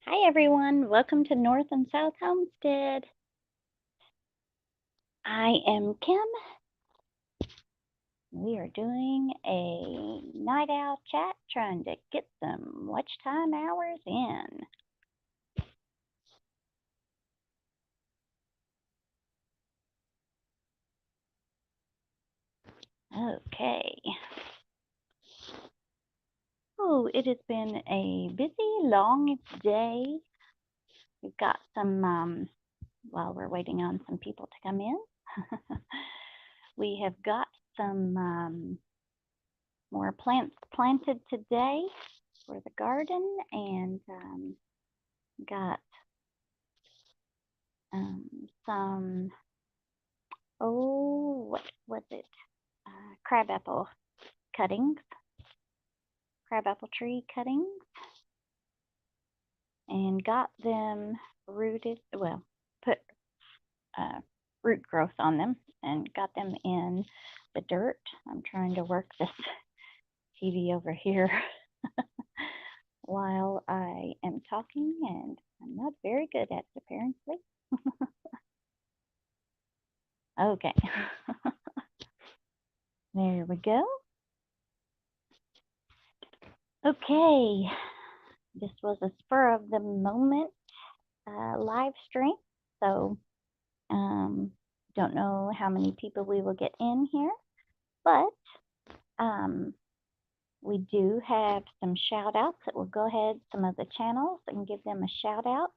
Hi everyone, welcome to North and South Homestead. I am Kim. We are doing a night owl chat trying to get some watch time hours in. Okay. Oh, it has been a busy, long day. We've got some, while we're waiting on some people to come in, we have got some more plants planted today for the garden and got some, what was it? Crabapple cuttings, crabapple tree cuttings, and got them rooted, well, put root growth on them and got them in the dirt. I'm trying to work this TV over here while I am talking, and I'm not very good at it, apparently. Okay. There we go. Okay. This was a spur of the moment live stream, so don't know how many people we will get in here, but we do have some shout outs that will go ahead some of the channels and give them a shout out.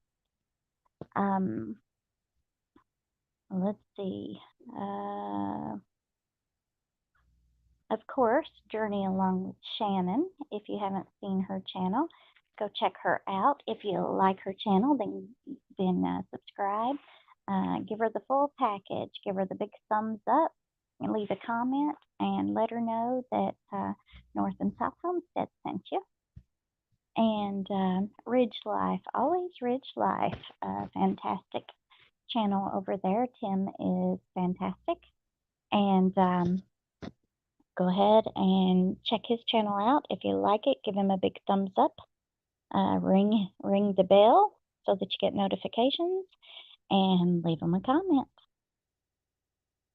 Let's see. Of course, Journey Along with Shannon. If you haven't seen her channel, go check her out. If you like her channel, then subscribe. Give her the full package. Give her the big thumbs up and leave a comment and let her know that North and South Homestead sent you. And Ridge Life, always Ridge Life, fantastic channel over there. Tim is fantastic. And go ahead and check his channel out. If you like it, give him a big thumbs up. Ring the bell so that you get notifications and leave him a comment.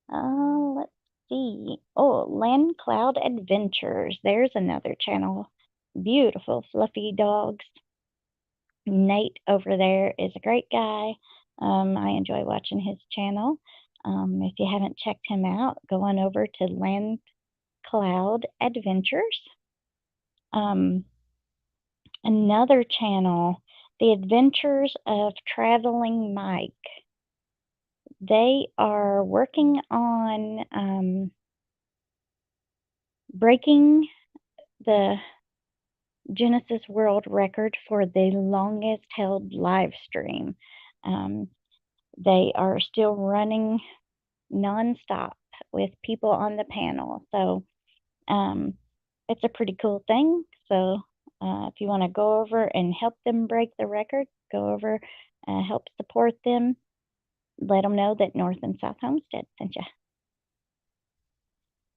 Let's see. Oh, Land Cloud Adventures. There's another channel. Beautiful, fluffy dogs. Nate over there is a great guy. I enjoy watching his channel. If you haven't checked him out, go on over to Land Cloud Adventures. Another channel, The Adventures of Traveling Mike. They are working on breaking the Genesis World Record for the longest held live stream. They are still running nonstop with people on the panel. So it's a pretty cool thing. So if you want to go over and help them break the record, go over, help support them. Let them know that North and South Homestead sent you.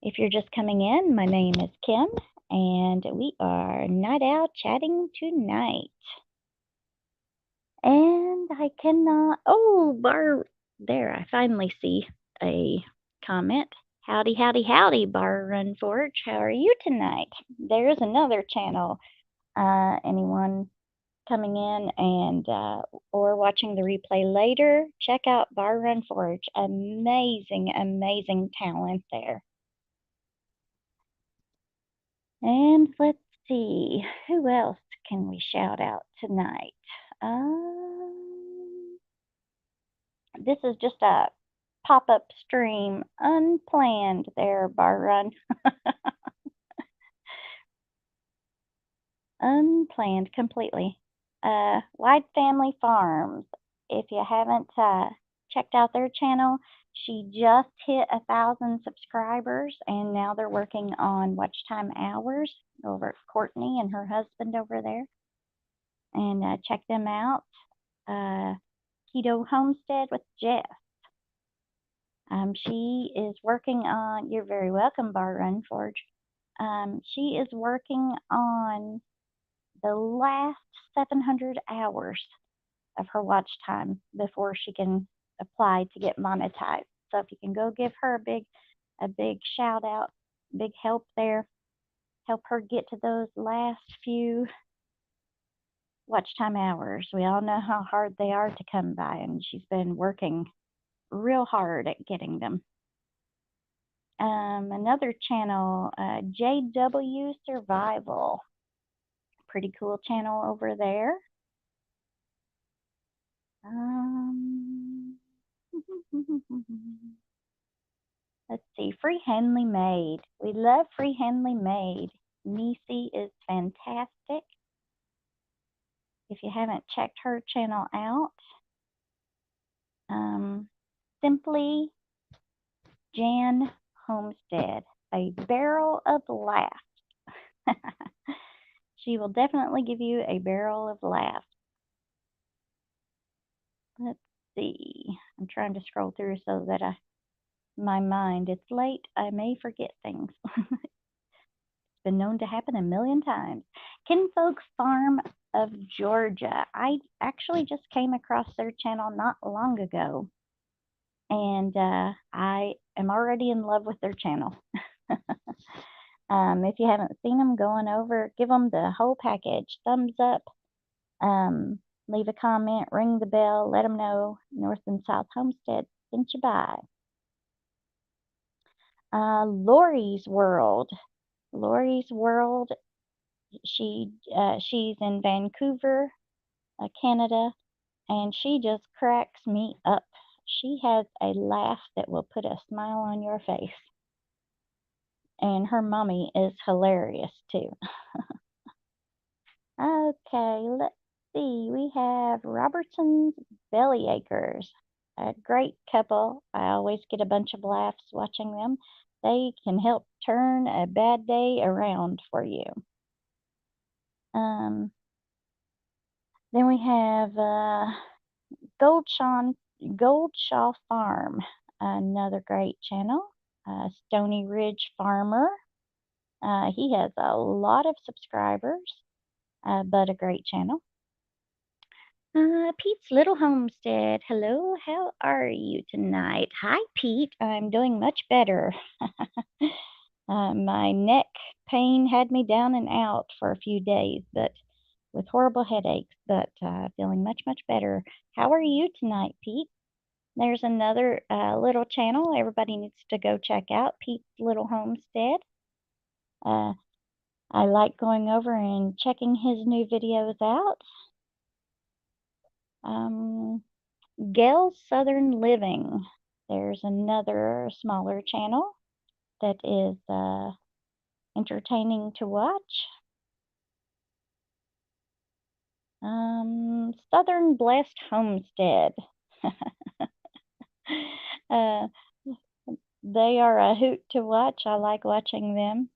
If you're just coming in, my name is Kim, and we are night out chatting tonight. And I cannot, there, I finally see a comment. Howdy, howdy, howdy, Bar Run Forge. How are you tonight? There's another channel. Anyone coming in and or watching the replay later, check out Bar Run Forge. Amazing, amazing talent there. And let's see, who else can we shout out tonight? This is just a pop-up stream, unplanned there, Bar Run. Unplanned completely. Wide Family Farms. If you haven't checked out their channel, she just hit 1,000 subscribers, and now they're working on watch time hours over at Courtney and her husband over there. And check them out. Keto Homestead with Jess. She is working on, you're very welcome, Bar Run Forge. She is working on the last 700 hours of her watch time before she can apply to get monetized. So if you can go give her a big shout out, big help there, help her get to those last few watch time hours. We all know how hard they are to come by, and she's been working real hard at getting them. Another channel, JW Survival. Pretty cool channel over there. Let's see, Free Handly Made. We love Free Handly Made. Nisi is fantastic. If you haven't checked her channel out, Simply Jan Homestead, a barrel of laughs. She will definitely give you a barrel of laughs. Let's see. I'm trying to scroll through so that my mind, it's late, I may forget things. It's been known to happen a million times. Kinfolk Farm of Georgia. I actually just came across their channel not long ago, and I am already in love with their channel. If you haven't seen them, going over, give them the whole package. Thumbs up, leave a comment, ring the bell, let them know North and South Homestead sent you by. Lori's World. Lori's World. She's in Vancouver, Canada, and she just cracks me up. She has a laugh that will put a smile on your face. And her mommy is hilarious too. Okay, let's see. We have Robertson's Bellyacres. A great couple. I always get a bunch of laughs watching them. They can help turn a bad day around for you. Then we have Goldshaw Farm, another great channel. Stony Ridge Farmer. He has a lot of subscribers, but a great channel. Pete's Little Homestead. Hello, how are you tonight? Hi, Pete. I'm doing much better. My neck pain had me down and out for a few days, but with horrible headaches, but feeling much, much better. How are you tonight, Pete? There's another little channel everybody needs to go check out, Pete's Little Homestead. I like going over and checking his new videos out. Gail's Southern Living. There's another smaller channel that is entertaining to watch. Southern Blessed Homestead. They are a hoot to watch. I like watching them.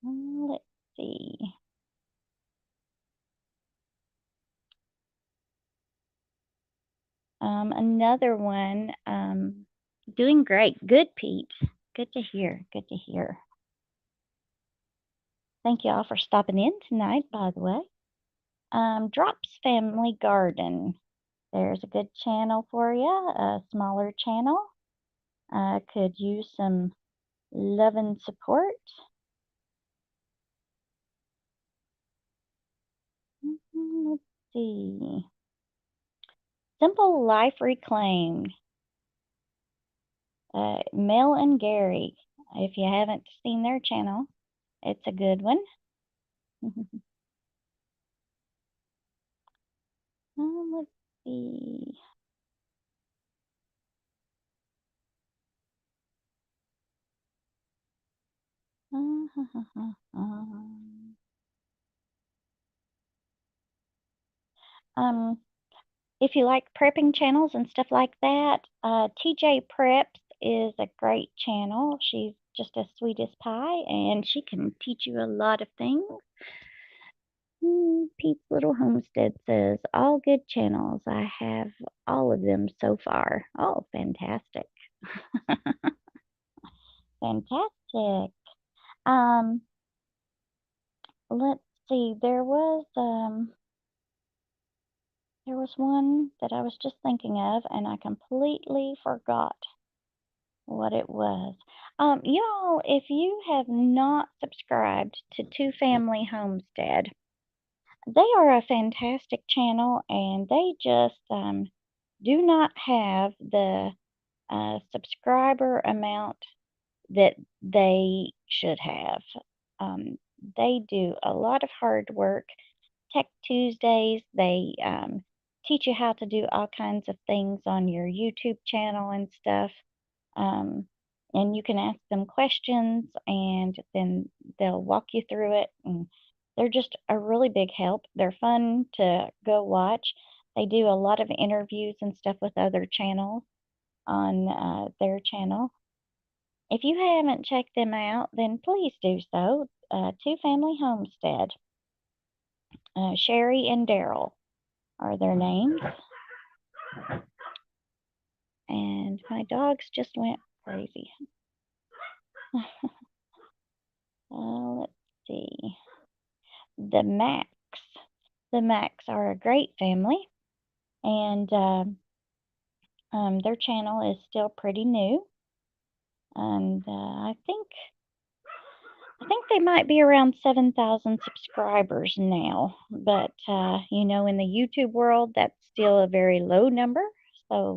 Let's see. Another one, doing great. Good, Pete. Good to hear. Good to hear. Thank you all for stopping in tonight, by the way. Drops Family Garden. There's a good channel for you, a smaller channel. Could use some love and support. Let's see. Simple Life Reclaimed. Mel and Gary. If you haven't seen their channel, it's a good one. Let's see. If you like prepping channels and stuff like that, TJ Preps is a great channel. She's just as sweet as pie, and she can teach you a lot of things. Pete's Little Homestead says, all good channels. I have all of them so far. Oh, fantastic. Fantastic. let's see. There was one that I was just thinking of, and I completely forgot what it was. Y'all, if you have not subscribed to Two Family Homestead, they are a fantastic channel, and they just do not have the subscriber amount that they should have. Um, they do a lot of hard work. Tech Tuesdays, they teach you how to do all kinds of things on your YouTube channel and stuff. Um, and you can ask them questions and then they'll walk you through it. And they're just a really big help. They're fun to go watch. They do a lot of interviews and stuff with other channels on their channel. If you haven't checked them out, then please do so. Two Family Homestead. Sherry and Daryl are their names. And my dogs just went crazy. Let's see. The Macs. The Macs are a great family, and their channel is still pretty new. And I think they might be around 7,000 subscribers now. But in the YouTube world, that's still a very low number. So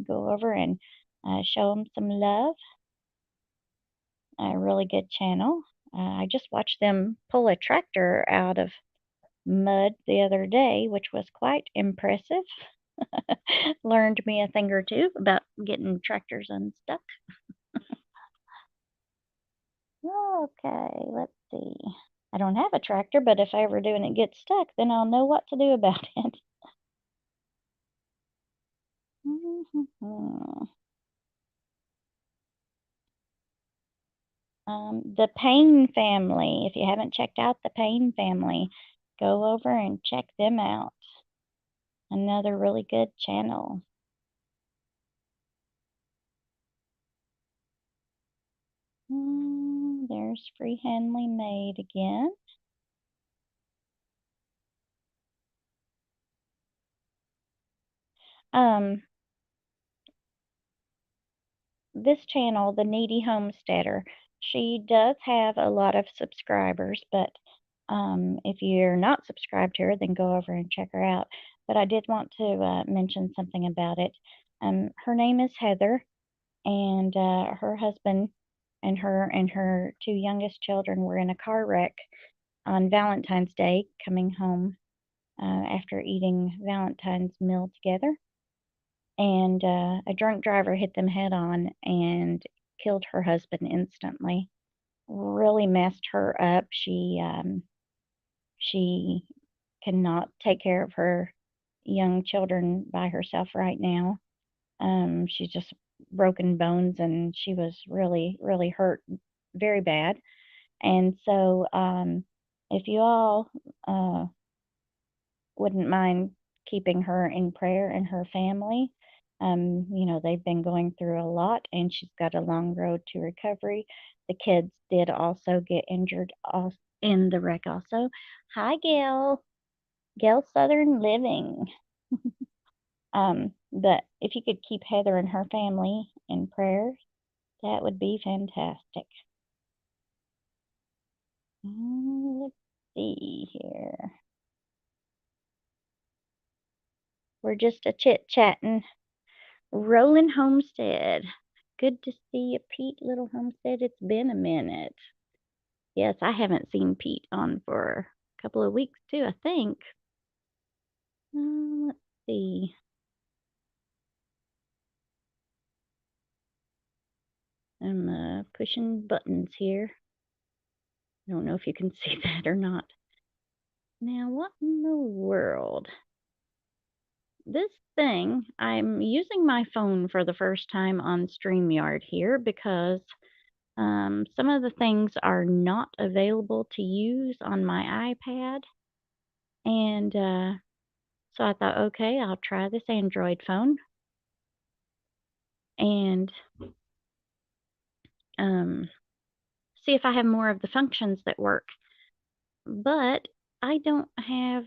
go over and show them some love. A really good channel. I just watched them pull a tractor out of mud the other day, which was quite impressive. Learned me a thing or two about getting tractors unstuck. Okay, let's see. I don't have a tractor, but if I ever do and it gets stuck, then I'll know what to do about it. The Payne family. If you haven't checked out the Payne family, go over and check them out. Another really good channel. There's Free Handley Maid again. This channel, The Needy Homesteader, she does have a lot of subscribers, but if you're not subscribed to her, then go over and check her out. But I did want to mention something about it. Her name is Heather, and her husband and her two youngest children were in a car wreck on Valentine's Day, coming home after eating Valentine's meal together. And a drunk driver hit them head on and killed her husband instantly. Really messed her up. She cannot take care of her young children by herself right now. She's just broken bones, and she was really, really hurt very bad. And so, if you all wouldn't mind keeping her in prayer and her family. They've been going through a lot, and she's got a long road to recovery. The kids did also get injured in the wreck also. Hi, Gail. Gail Southern Living. But if you could keep Heather and her family in prayer, that would be fantastic. Let's see here. We're just a chit-chatting. Roland Homestead. Good to see you, Pete, little Homestead. It's been a minute. Yes, I haven't seen Pete on for a couple of weeks, too, I think. Let's see. I'm pushing buttons here. I don't know if you can see that or not. Now, what in the world? This thing, I'm using my phone for the first time on StreamYard here because some of the things are not available to use on my iPad. And so I thought, okay, I'll try this Android phone and see if I have more of the functions that work. but I don't have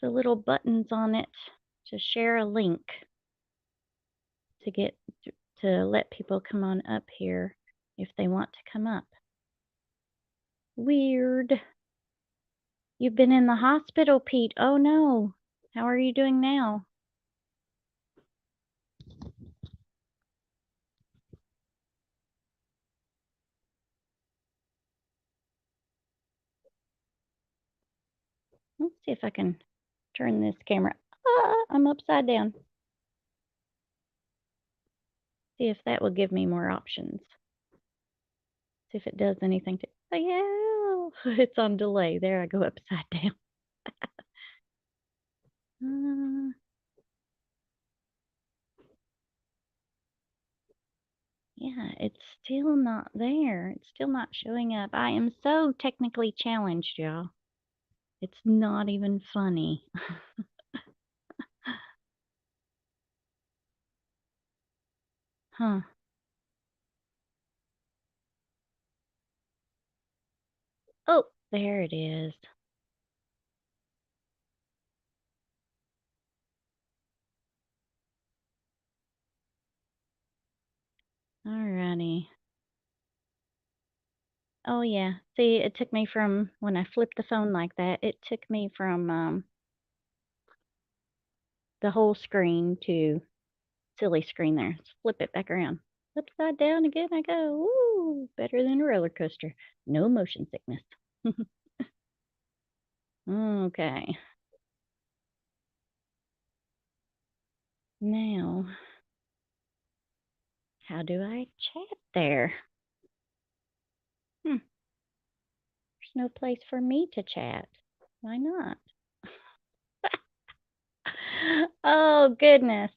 the little buttons on it to share a link to get to let people come on up here if they want to come up. Weird. You've been in the hospital, Pete. Oh no. How are you doing now? Let's see if I can turn this camera. Ah, I'm upside down. See if that will give me more options. See if it does anything to. Oh, yeah. It's on delay. There I go upside down. Yeah, it's still not there. It's still not showing up. I am so technically challenged, y'all. It's not even funny. Huh. Oh, there it is. Alrighty. Oh yeah. See, it took me from when I flipped the phone like that, it took me from the whole screen to silly screen there. Let's flip it back around. Upside down again I go. Woo! Better than a roller coaster. No motion sickness. Okay. Now, how do I chat there? There's no place for me to chat. Why not? Oh, goodness.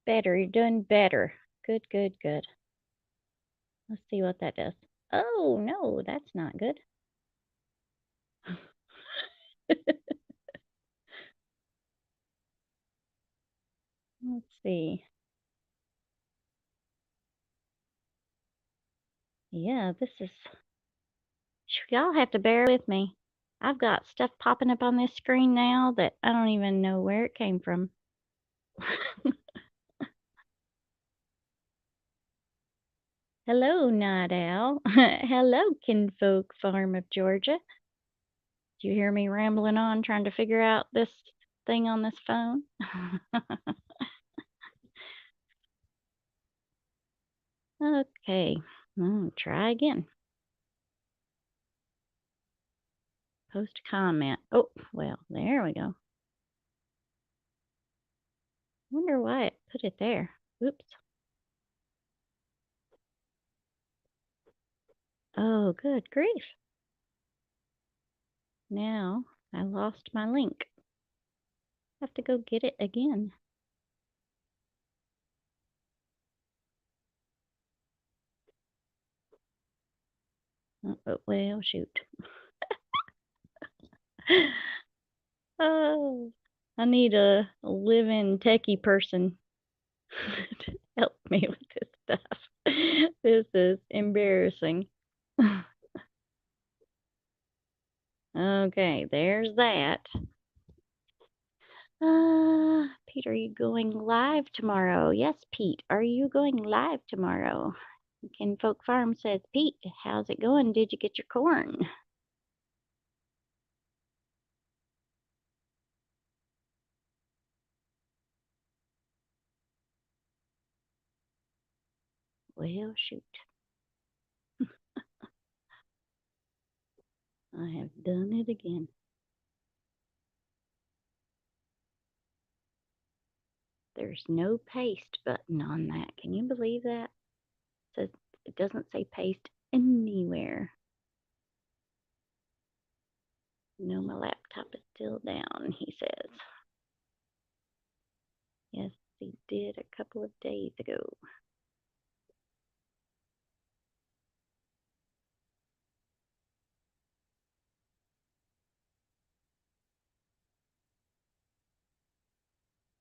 Better. You're doing better. Good, good, good. Let's see what that does. Oh, no, that's not good. Let's see. Yeah, this is. Y'all have to bear with me. I've got stuff popping up on this screen now that I don't even know where it came from. Hello, Night Owl. Hello, Kinfolk Farm of Georgia. Do you hear me rambling on trying to figure out this thing on this phone? Okay, try again. Post comment. Oh, well, there we go. Wonder why it put it there. Oops. Oh, good grief. Now I lost my link. Have to go get it again. Oh, well, shoot. Oh, I need a live-in techie person to help me with this stuff. This is embarrassing. Okay, there's that. Pete, are you going live tomorrow? Yes, Pete, are you going live tomorrow? Kinfolk Farm says, Pete, how's it going? Did you get your corn? Well, shoot. I have done it again. There's no paste button on that. Can you believe that? It says it doesn't say paste anywhere. No, my laptop is still down, he says. Yes, he did a couple of days ago.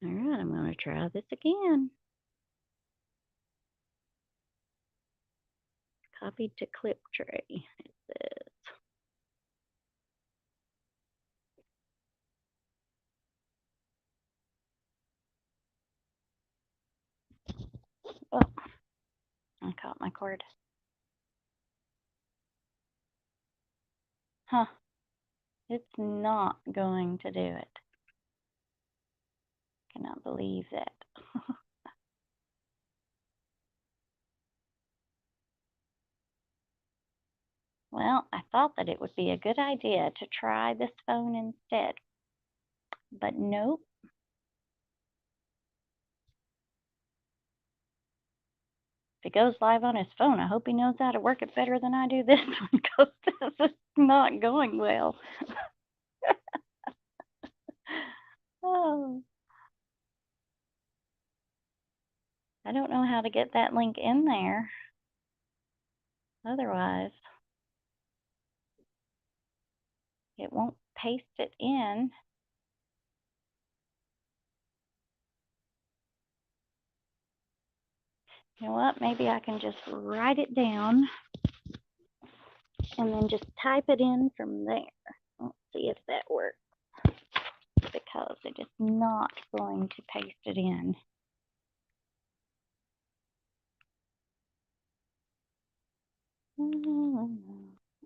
All right, I'm going to try this again. Copied to clip tray, it says. Oh, I caught my cord. Huh. It's not going to do it. Cannot believe that. Well, I thought that it would be a good idea to try this phone instead. But nope. If it goes live on his phone, I hope he knows how to work it better than I do this one, because this is not going well. Oh, I don't know how to get that link in there. Otherwise, it won't paste it in. You know what? Maybe I can just write it down and then just type it in from there. Let's see if that works, because it is not going to paste it in.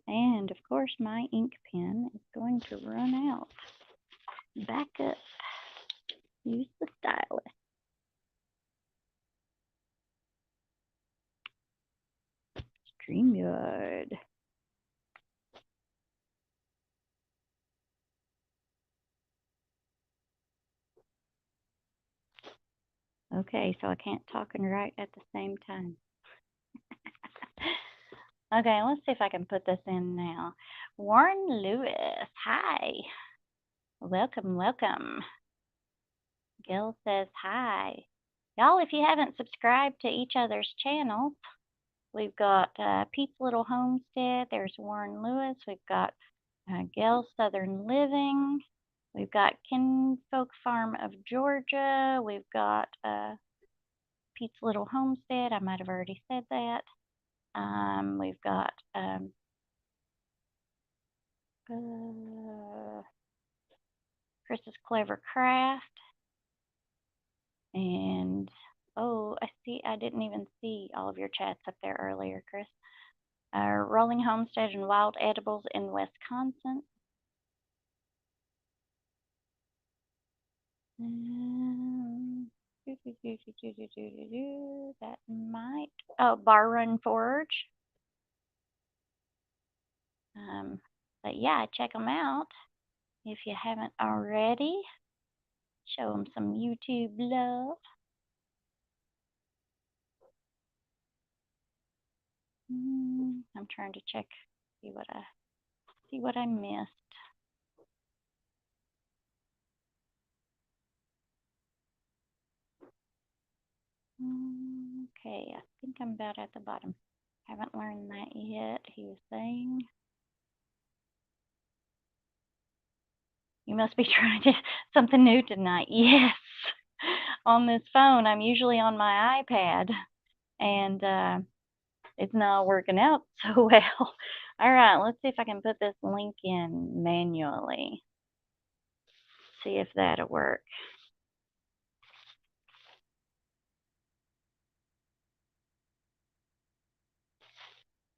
And of course, my ink pen is going to run out. Back up. Use the stylus. StreamYard. Okay, so I can't talk and write at the same time. Okay, let's see if I can put this in now. Warren Lewis, hi. Welcome, welcome. Gil says hi. Y'all, if you haven't subscribed to each other's channels, we've got Pete's Little Homestead. There's Warren Lewis. We've got Gail Southern Living. We've got Kinfolk Farm of Georgia. We've got Pete's Little Homestead. I might have already said that. We've got Chris's Clever Craft. And, oh, I didn't even see all of your chats up there earlier, Chris. Rolling Homestead and Wild Edibles in Wisconsin. That might, oh, Bar Run Forge. But yeah, check them out if you haven't already. Show them some YouTube love. I'm trying to check, see what I missed. Okay, I think I'm about at the bottom. Haven't learned that yet, he was saying. You must be trying something new tonight. Yes, on this phone. I'm usually on my iPad, and it's not working out so well. All right, let's see if I can put this link in manually. See if that'll work.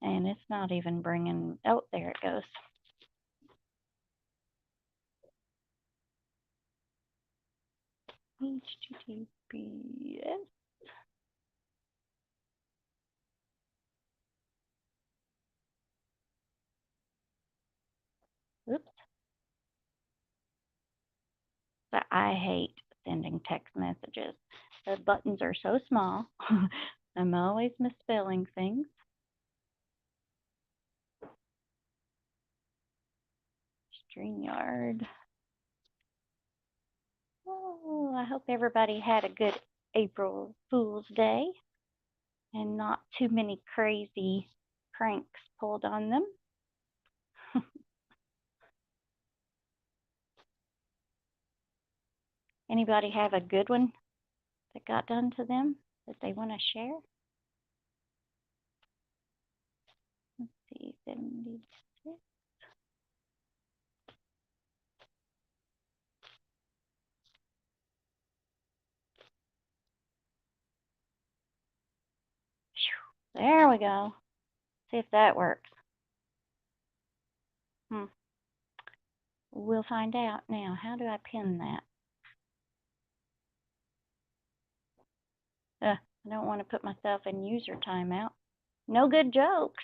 And it's not even bringing, oh, there it goes. HTTPS. Oops. But I hate sending text messages. The buttons are so small. I'm always misspelling things. StreamYard. Oh, I hope everybody had a good April Fool's Day and not too many crazy pranks pulled on them. Anybody have a good one that got done to them that they want to share? 96. There we go. See if that works. We'll find out now. How do I pin that? I don't want to put myself in user timeout. No good jokes.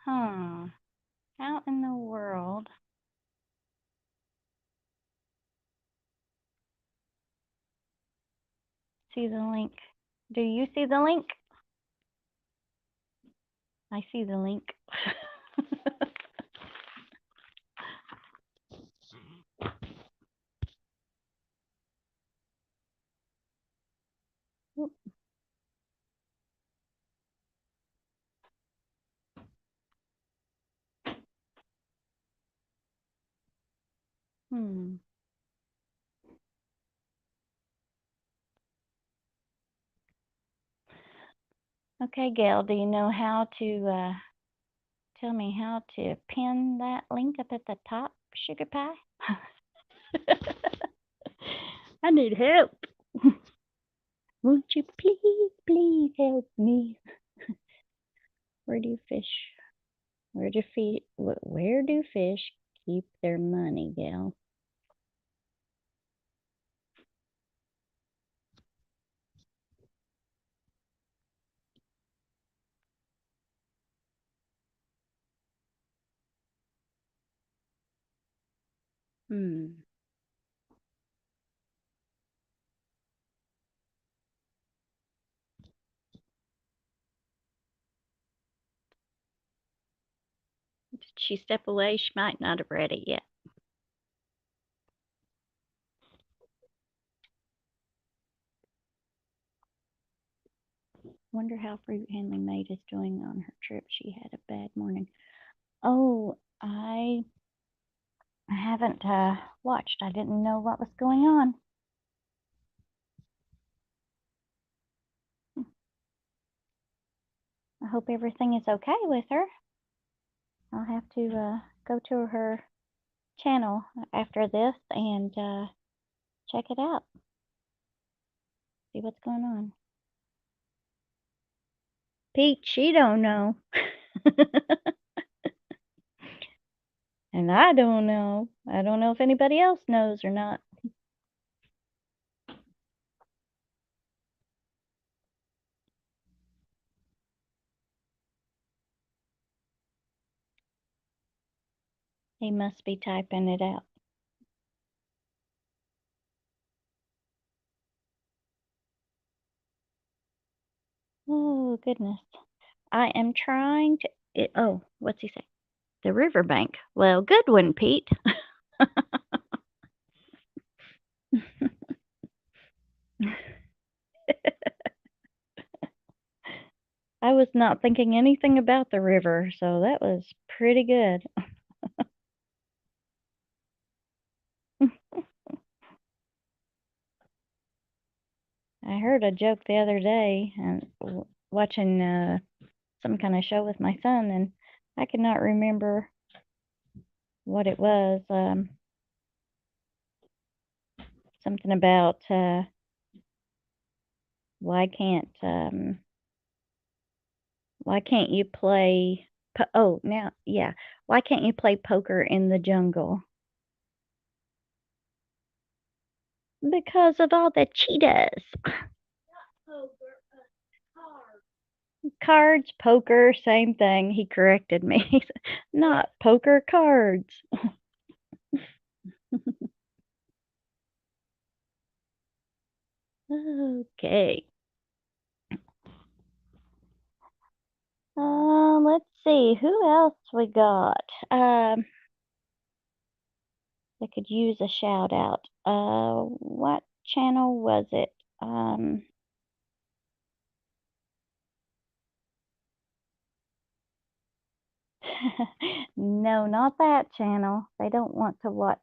How in the world? See the link. Do you see the link? I see the link. Okay, Gail, do you know how to tell me how to pin that link up at the top, Sugar Pie? I need help. Won't you please help me? Where do fish keep their money, Gail? Did she step away? She might not have read it yet. Wonder how Fruit Handling Maid is doing on her trip. She had a bad morning. Oh, I haven't watched. I didn't know what was going on. I hope everything is okay with her. I'll have to go to her channel after this and check it out. See what's going on. Pete, she don't know. And I don't know. I don't know if anybody else knows or not. He must be typing it out. Oh, goodness. I am trying to... what's he say? The riverbank. Well, good one, Pete. I was not thinking anything about the river, so that was pretty good. I heard a joke the other day and watching some kind of show with my son, and I could not remember what it was. Something about why can't you play? Why can't you play poker in the jungle? Because of all the cheetahs. Cards, poker, same thing. He corrected me. Not poker, cards. Okay. Let's see. Who else we got? They could use a shout out. What channel was it? No, not that channel. They don't want to watch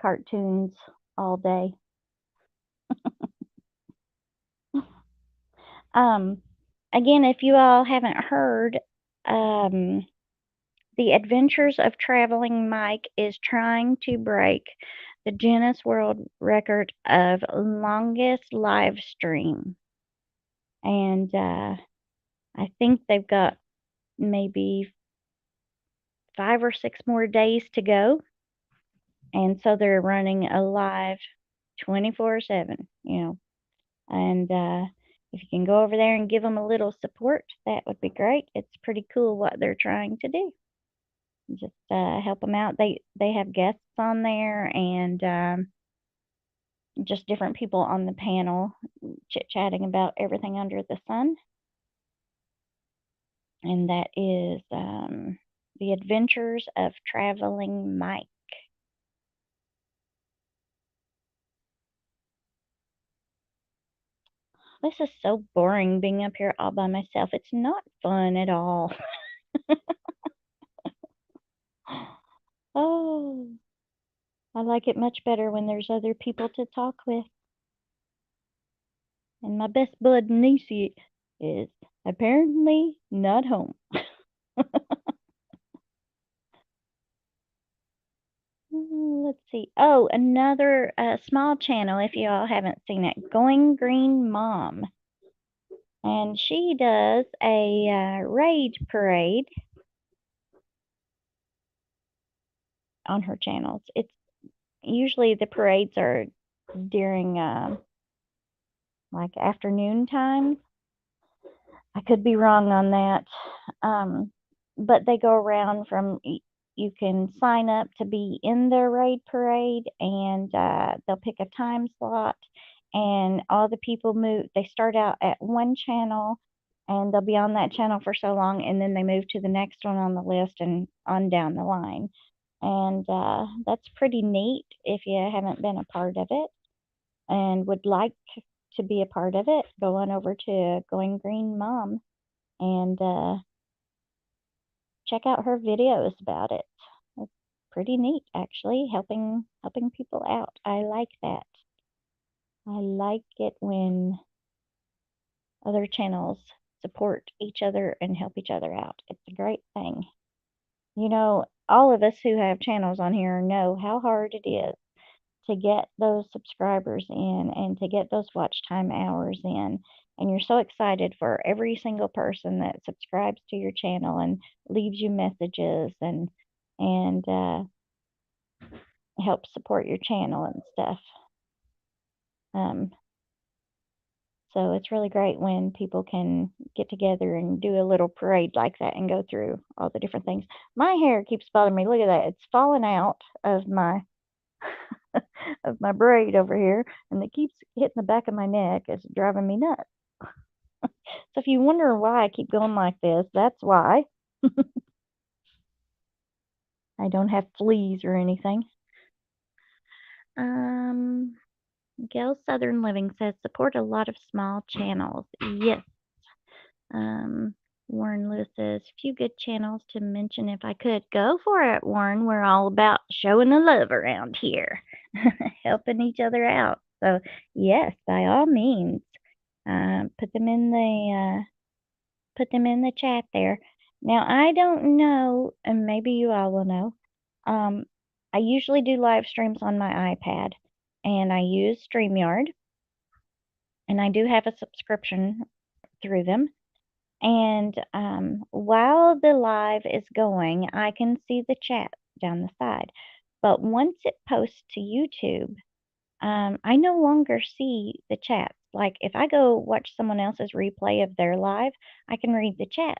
cartoons all day. Um, Again, if you all haven't heard, um, the Adventures of Traveling Mike is trying to break the Guinness World Record of longest live stream. And I think they've got maybe 5 or 6 more days to go. And so they're running a live 24/7, And if you can go over there and give them a little support, that would be great. It's pretty cool what they're trying to do. Just help them out. They have guests on there and just different people on the panel chit chatting about everything under the sun. And that is The Adventures of Traveling Mike. This is so boring being up here all by myself. It's not fun at all. Oh, I like it much better when there's other people to talk with. And my best bud Nisi is apparently not home. Let's see. Oh, another small channel if you all haven't seen it. Going Green Mom. And she does a raid parade on her channels. It's usually the parades are during like afternoon time. I could be wrong on that. But they go around from, you can sign up to be in their raid parade, and they'll pick a time slot, and all the people move. They start out at one channel, and they'll be on that channel for so long, and then they move to the next one on the list and on down the line. And that's pretty neat if you haven't been a part of it and would like to be a part of it. Go on over to Going Green Mom and check out her videos about it. It's pretty neat, actually, helping people out. I like that. I like it when other channels support each other and help each other out. It's a great thing. All of us who have channels on here know how hard it is to get those subscribers in and to get those watch time hours in. And you're so excited for every single person that subscribes to your channel and leaves you messages and helps support your channel and stuff. So it's really great when people can get together and do a little parade like that and go through all the different things. My hair keeps bothering me. Look at that. It's falling out of my of my braid over here, and it keeps hitting the back of my neck. It's driving me nuts. So if you wonder why I keep going like this, that's why. I don't have fleas or anything. Gail Southern Living says support a lot of small channels. Yes. Warren Lewis says few good channels to mention if I could. Go for it, Warren. We're all about showing the love around here, helping each other out. So yes, by all means, put them in the chat there. Now I don't know, and maybe you all will know. I usually do live streams on my iPad, and I use StreamYard, and I do have a subscription through them. And while the live is going, I can see the chat down the side. But once it posts to YouTube, I no longer see the chats. Like if I go watch someone else's replay of their live, I can read the chat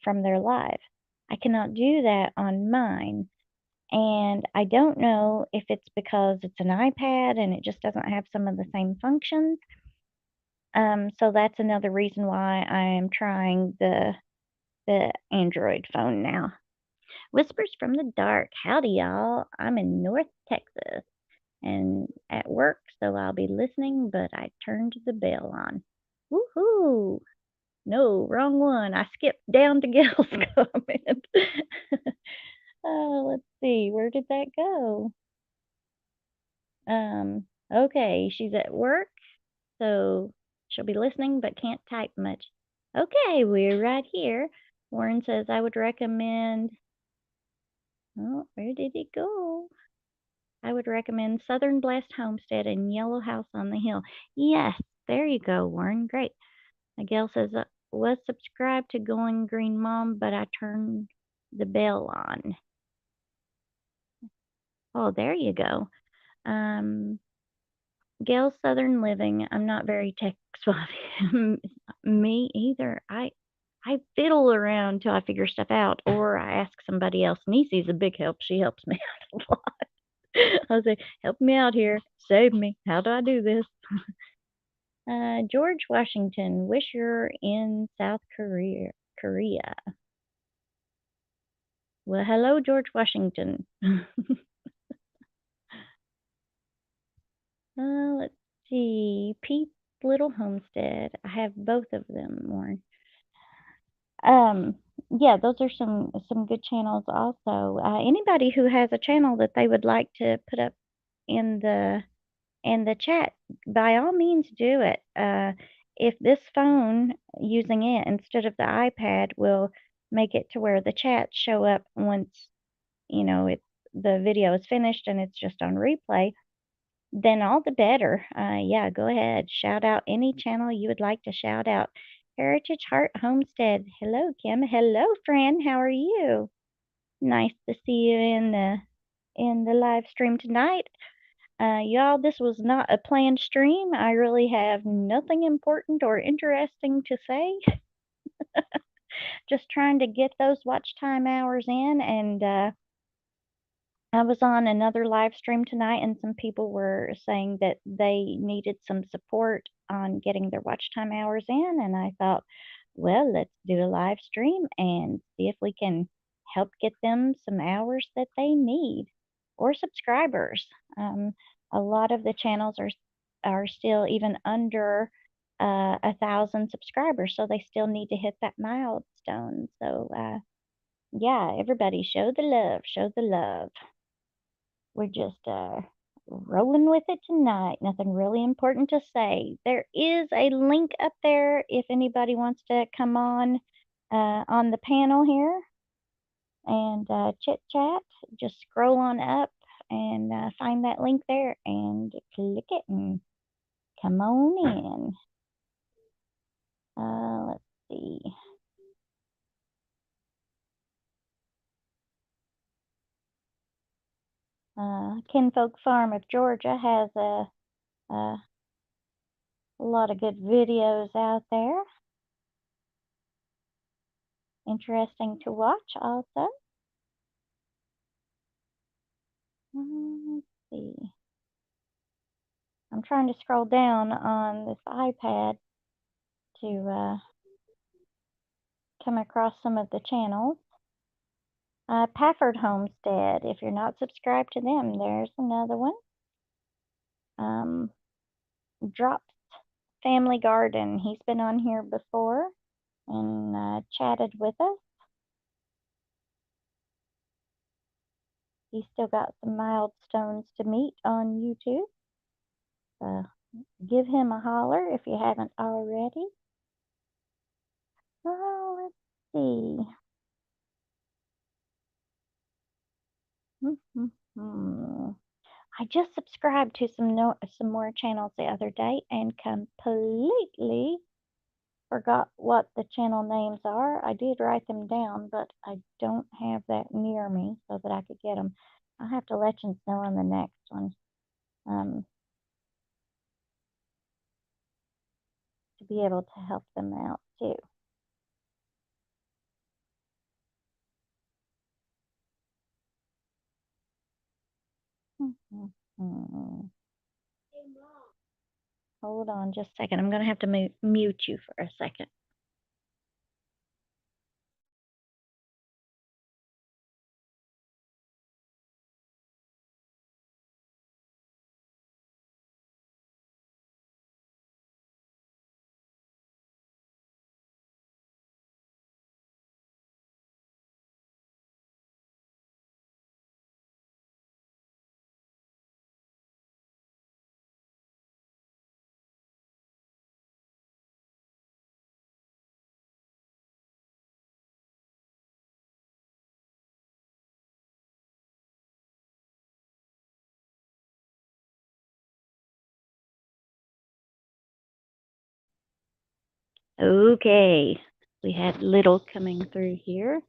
from their live. I cannot do that on mine. And I don't know if it's because it's an iPad and it just doesn't have some of the same functions. So that's another reason why I am trying the Android phone now. Whispers from the Dark. Howdy, y'all. I'm in North Texas and at work, so I'll be listening, but I turned the bell on. Woohoo! No, wrong one. I skipped down to Gail's comment. Let's see. Where did that go? Okay, she's at work, so She'll be listening but can't type much. Okay, we're right here. Warren says, I would recommend. Oh, where did it go? I would recommend Southern Blessed Homestead and Yellow House on the Hill. Yes, there you go, Warren. Great. Miguel says, was subscribed to Going Green Mom, but I turned the bell on. Oh, there you go. Gail's Southern Living. I'm not very tech savvy. Me either. I fiddle around till I figure stuff out, or I ask somebody else. Niecy's a big help. She helps me out a lot. I'll say, help me out here. Save me. How do I do this? George Washington, wish you're in South Korea. Well, hello, George Washington. Let's see. Pete's Little Homestead. I have both of them, more. Yeah, those are some good channels also. Anybody who has a channel that they would like to put up in the chat, by all means do it. If this phone, using it instead of the iPad, will make it to where the chats show up once, the video is finished and it's just on replay, then all the better. Yeah, go ahead. Shout out any channel you would like to shout out. Heritage Heart Homestead. Hello, Kim. Hello, friend. How are you? Nice to see you in the live stream tonight. Y'all, this was not a planned stream. I really have nothing important or interesting to say. Just trying to get those watch time hours in, and I was on another live stream tonight, and some people were saying that they needed some support on getting their watch time hours in. And I thought, well, let's do a live stream and see if we can help get them some hours that they need, or subscribers. A lot of the channels are still even under 1,000 subscribers, so they still need to hit that milestone. So yeah, everybody show the love, show the love. We're just rolling with it tonight. Nothing really important to say. There is a link up there if anybody wants to come on the panel here and chit chat. Just scroll on up and find that link there and click it and come on in. Let's see. Kinfolk Farm of Georgia has a lot of good videos out there. Interesting to watch also. Let's see. I'm trying to scroll down on this iPad to come across some of the channels. Pafford Homestead, if you're not subscribed to them, there's another one. Drops Family Garden, he's been on here before and chatted with us. He's still got some milestones to meet on YouTube. Give him a holler if you haven't already. Oh, let's see. I just subscribed to some more channels the other day and completely forgot what the channel names are. I did write them down, but I don't have that near me so that I could get them. I'll have to let you know on the next one to be able to help them out too. Hold on just a second. I'm going to have to mute you for a second. Okay, we had Little coming through here.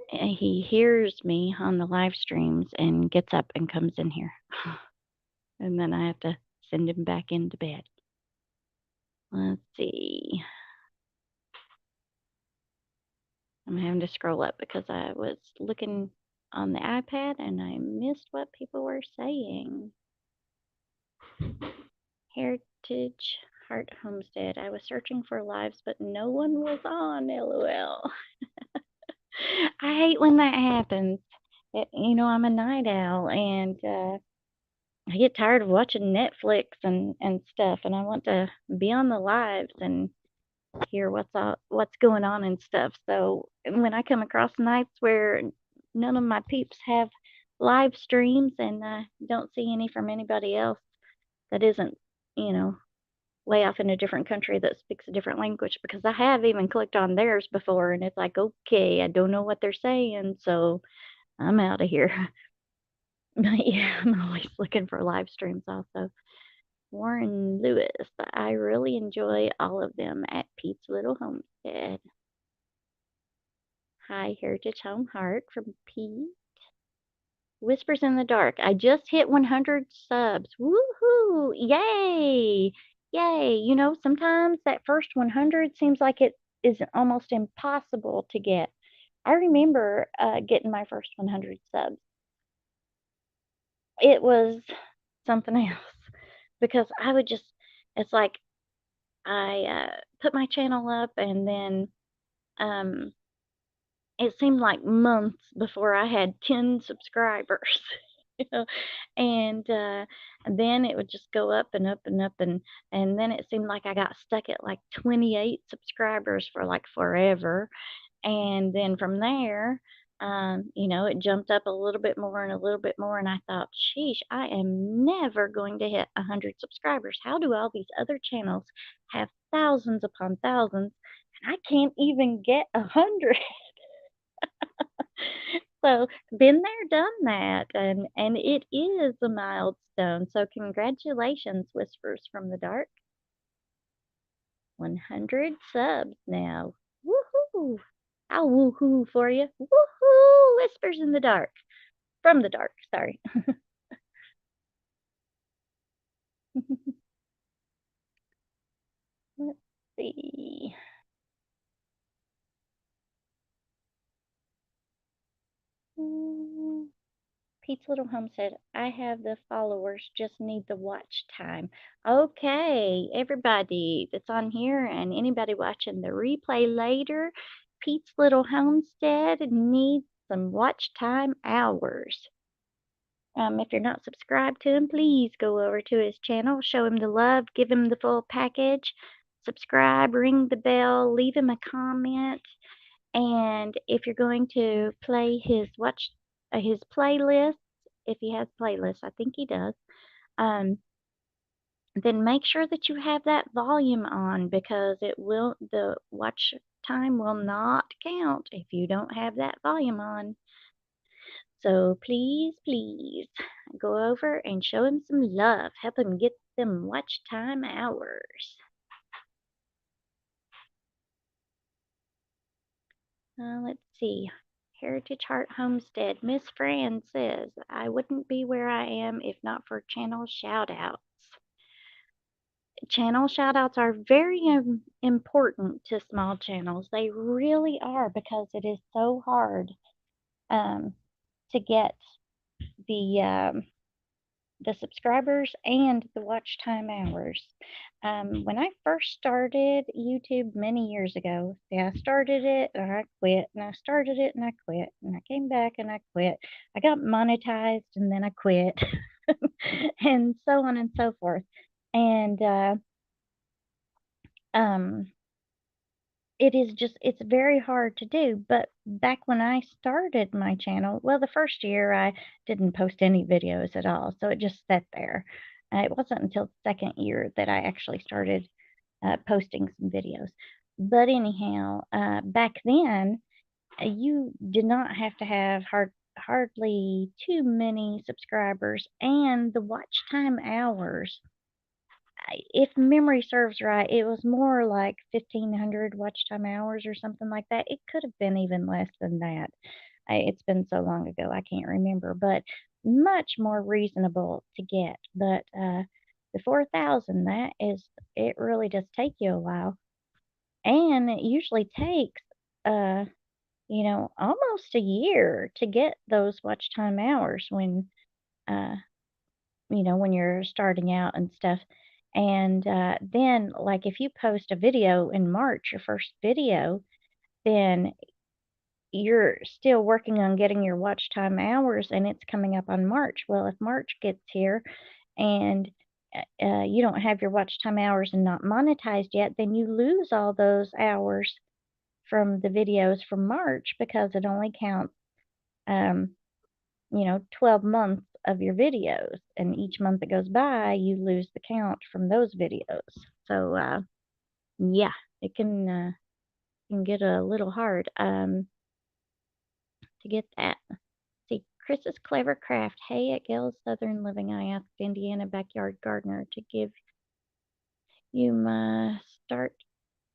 He hears me on the live streams and gets up and comes in here. And then I have to send him back into bed. Let's see. I'm having to scroll up because I was looking on the iPad and I missed what people were saying. Heritage Heart Homestead. I was searching for lives, but no one was on. LOL. I hate when that happens. I'm a night owl, and I get tired of watching Netflix and stuff, and I want to be on the lives and hear what's going on and stuff. So when I come across nights where none of my peeps have live streams and I don't see any from anybody else that isn't, you know, way off in a different country that speaks a different language, because I have even clicked on theirs before and it's like, okay, I don't know what they're saying, so I'm out of here. But yeah, I'm always looking for live streams also. Warren Lewis, I really enjoy all of them at Pete's Little Homestead. Hi, Heritage Home Heart from Pete. Whispers in the Dark. I just hit 100 subs. Woohoo! Yay! Yay! Sometimes that first 100 seems like it is almost impossible to get. I remember getting my first 100 subs. It was something else because I would just, it's like I put my channel up and then um, it seemed like months before I had 10 subscribers. you know, and then it would just go up and up and up, and then it seemed like I got stuck at like 28 subscribers for like forever, and then from there, it jumped up a little bit more and a little bit more, and I thought, sheesh, I am never going to hit 100 subscribers. How do all these other channels have thousands upon thousands, and I can't even get 100? So been there, done that, and it is a milestone. So congratulations, Whispers from the Dark. 100 subs now. Woohoo! I'll woohoo for you. Woohoo! Whispers in the Dark. From the Dark, sorry. Let's see. Pete's Little Home said, I have the followers, just need the watch time. Okay, everybody that's on here and anybody watching the replay later, Pete's Little Homestead needs some watch time hours. If you're not subscribed to him, please go over to his channel, show him the love, give him the full package, subscribe, ring the bell, leave him a comment. And if you're going to play his playlists, if he has playlists, I think he does, then make sure that you have that volume on, because the watch time will not count if you don't have that volume on. So please, please go over and show him some love. Help him get them watch time hours. Let's see. Heritage Heart Homestead. Miss Fran says, I wouldn't be where I am if not for channel shoutouts. Channel shoutouts are very important to small channels. They really are, because it is so hard to get the subscribers and the watch time hours. When I first started YouTube many years ago, I started it and I quit, and I started it and I quit, and I came back and I quit. I got monetized and then I quit, and so on and so forth. And it's very hard to do. But back when I started my channel, well, the first year I didn't post any videos at all, so it just sat there. It wasn't until the second year that I actually started posting some videos. But anyhow, back then, you did not have to have hardly too many subscribers, and the watch time hours if memory serves right, it was more like 1,500 watch time hours or something like that. It could have been even less than that. It's been so long ago, I can't remember, but much more reasonable to get. But the 4,000, it really does take you a while. And it usually takes, uh, almost a year to get those watch time hours uh, when you're starting out and stuff. And then, like, if you post a video in March, your first video, then you're still working on getting your watch time hours and it's coming up on March. Well, if March gets here and you don't have your watch time hours and not monetized yet, then you lose all those hours from the videos from March because it only counts, um, 12 months of your videos. And each month that goes by, you lose the count from those videos. So, yeah, it can get a little hard to get that. See, Chris's Clever Craft. Hey, at Gail's Southern Living, I asked Indiana Backyard Gardener to give you my start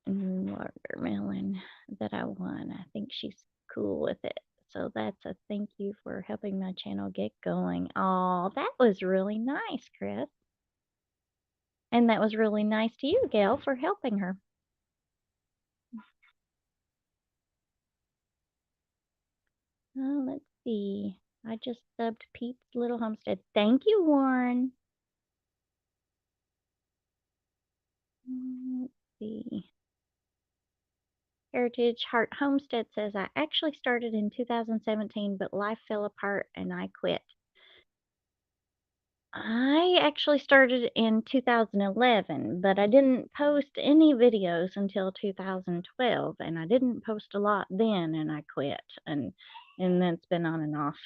watermelon that I won. I think she's cool with it. So that's a thank you for helping my channel get going. Oh, that was really nice, Chris. And that was really nice to you, Gail, for helping her. Let's see. I just subbed Pete's Little Homestead. Thank you, Warren. Let's see. Heritage Heart Homestead says, I actually started in 2017, but life fell apart and I quit. I actually started in 2011, but I didn't post any videos until 2012, and I didn't post a lot then, and I quit, and then it's been on and off.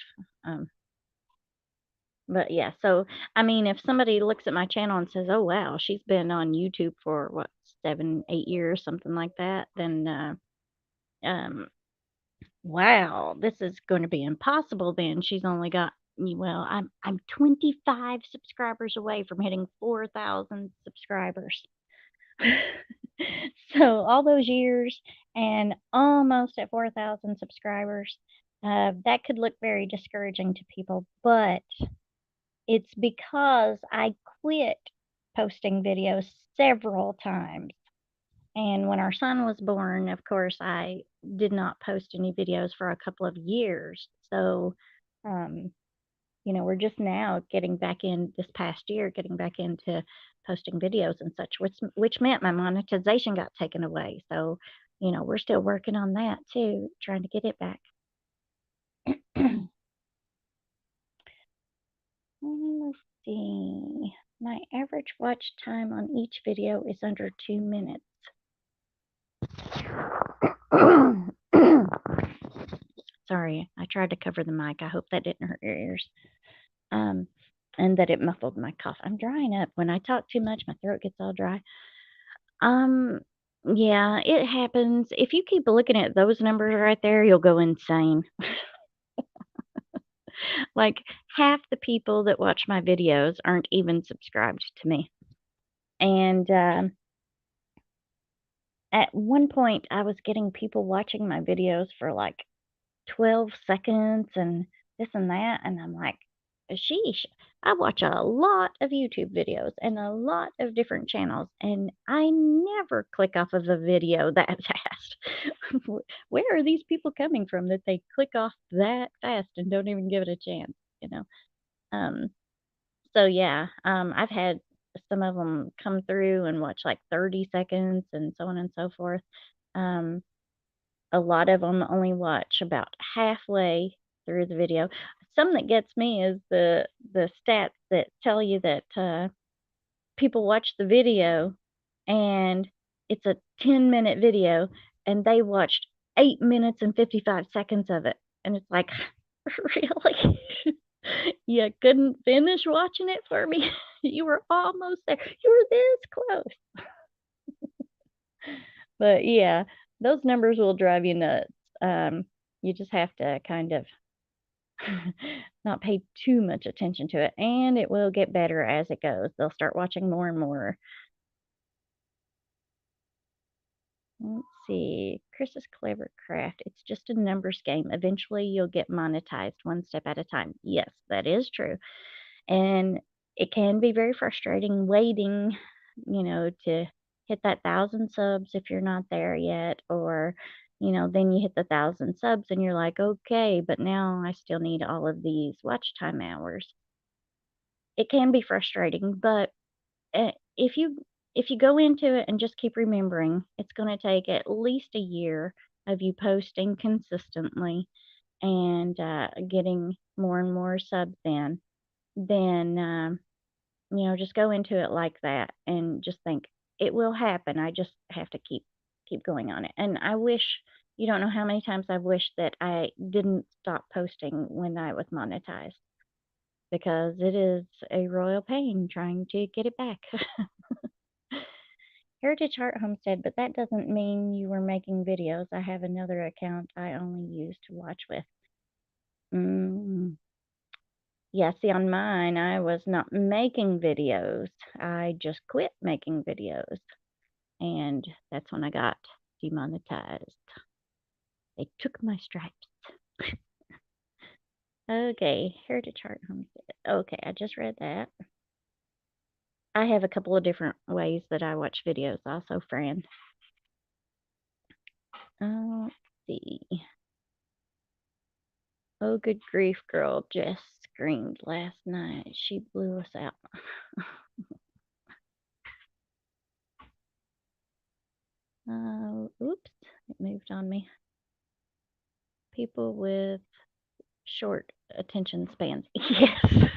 Um, but yeah, so I mean, if somebody looks at my channel and says, "Oh wow, she's been on YouTube for what 7, 8 years, something like that," then um, wow, this is going to be impossible then. She's only got well, I'm 25 subscribers away from hitting 4,000 subscribers. So all those years and almost at 4,000 subscribers, that could look very discouraging to people, but it's because I quit posting videos several times. And when our son was born, of course, I did not post any videos for a couple of years. So, um, we're just now getting back in this past year, getting back into posting videos and such, which meant my monetization got taken away. So, we're still working on that too, trying to get it back. Let's see. My average watch time on each video is under 2 minutes. Sorry, I tried to cover the mic. I hope that didn't hurt your ears. And that it muffled my cough. I'm drying up. When I talk too much, my throat gets all dry. Yeah, it happens. If you keep looking at those numbers right there, you'll go insane. Like half the people that watch my videos aren't even subscribed to me. And at one point, I was getting people watching my videos for like 12 seconds and this and that. And I'm like, sheesh, I watch a lot of YouTube videos and a lot of different channels, and I never click off of a video that fast. Where are these people coming from that they click off that fast and don't even give it a chance, you know? Um, so yeah, I've had some of them come through and watch like 30 seconds and so on and so forth. Um, a lot of them only watch about halfway through the video. Some that gets me is the stats that tell you that people watch the video and it's a 10-minute video and they watched 8 minutes and 55 seconds of it. And it's like, really? You couldn't finish watching it for me? You were almost there. You were this close. But yeah, those numbers will drive you nuts. You just have to kind of not pay too much attention to it, and it will get better as it goes. They'll start watching more and more. Let's see. Chris's Clever Craft. It's just a numbers game. Eventually, you'll get monetized one step at a time. Yes, that is true. And it can be very frustrating waiting, to hit that 1,000 subs if you're not there yet, or, then you hit the 1,000 subs and you're like, okay, but now I still need all of these watch time hours. It can be frustrating, but if you go into it and just keep remembering, it's going to take at least a year of you posting consistently and getting more and more subs in. Then just go into it like that and just think it will happen. I just have to keep going on it. And I wish, you don't know how many times I've wished that I didn't stop posting when I was monetized, because it is a royal pain trying to get it back. Heritage Heart Homestead, but that doesn't mean you were making videos. I have another account I only use to watch with. Yeah, see, on mine, I was not making videos. I just quit making videos. And that's when I got demonetized. They took my stripes. Okay, Heritage Heart Homestead. Okay, I just read that. I have a couple of different ways that I watch videos also, friend. Let's see. Oh, good grief, girl. Jess screamed last night. She blew us out. Oops, it moved on me. People with short attention spans. Yes.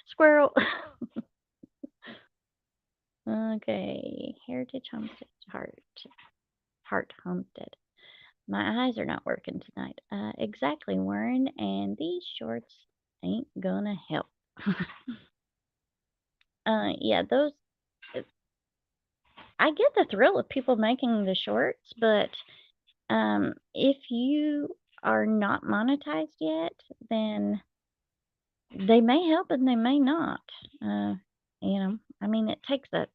Squirrel. Okay, Heritage Homestead, Heart Homestead. My eyes are not working tonight. Exactly, Warren, and these shorts ain't gonna help. Yeah, those. I get the thrill of people making the shorts, but if you are not monetized yet, then they may help and they may not. I mean, it takes a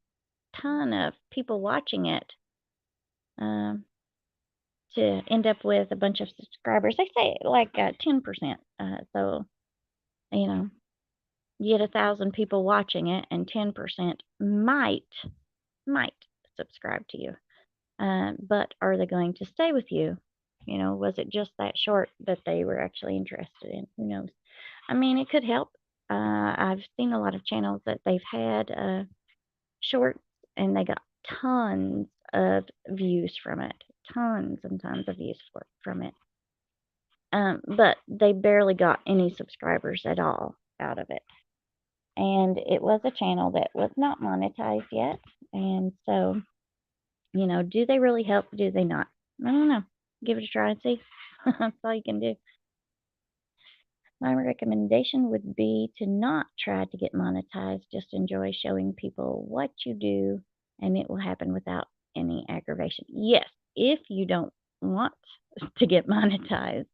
ton of people watching it to end up with a bunch of subscribers. They say like 10%. So, you get 1,000 people watching it, and 10% might subscribe to you. But are they going to stay with you? Was it just that short that they were actually interested in? Who knows? I mean, it could help. I've seen a lot of channels that they've had shorts and they got tons of views from it, tons and tons of views from it. But they barely got any subscribers at all out of it. And it was a channel that was not monetized yet. And so, do they really help? Do they not? I don't know. Give it a try and see. That's all you can do. My recommendation would be to not try to get monetized. Just enjoy showing people what you do, and it will happen without any aggravation. Yes, if you don't want to get monetized.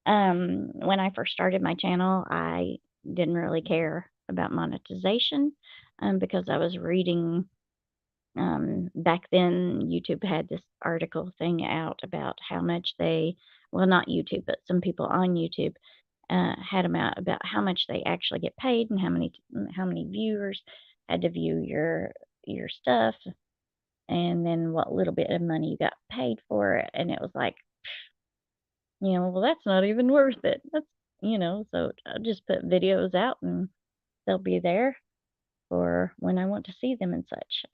When I first started my channel, I didn't really care about monetization because I was reading. Back then, YouTube had this article thing out about how much well, not YouTube, but some people on YouTube had them out about how much they actually get paid and how many viewers had to view your stuff, and then what little bit of money you got paid for it. And it was like, well, that's not even worth it. That's so I'll just put videos out and they'll be there for when I want to see them and such.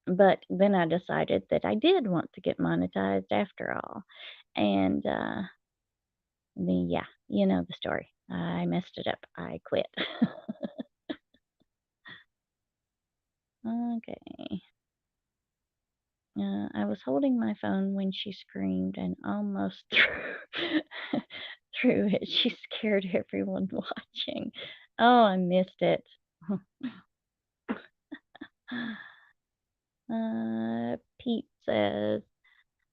But then I decided that I did want to get monetized after all. And yeah, you know the story. I messed it up. I quit. Okay. I was holding my phone when she screamed and almost threw it. She scared everyone watching. Oh, I missed it. Pete says,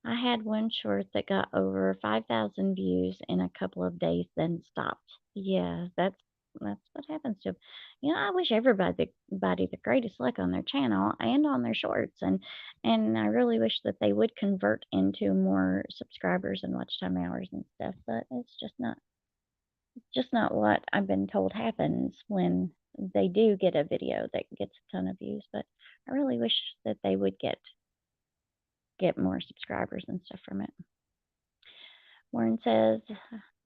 I I had one short that got over 5,000 views in a couple of days, then stopped. Yeah, that's what happens to 'em. I wish everybody the greatest luck on their channel and on their shorts, and I really wish that they would convert into more subscribers and watch time hours and stuff, but it's just not what I've been told happens when they do get a video that gets a ton of views, but I really wish that they would get more subscribers and stuff from it. Warren says,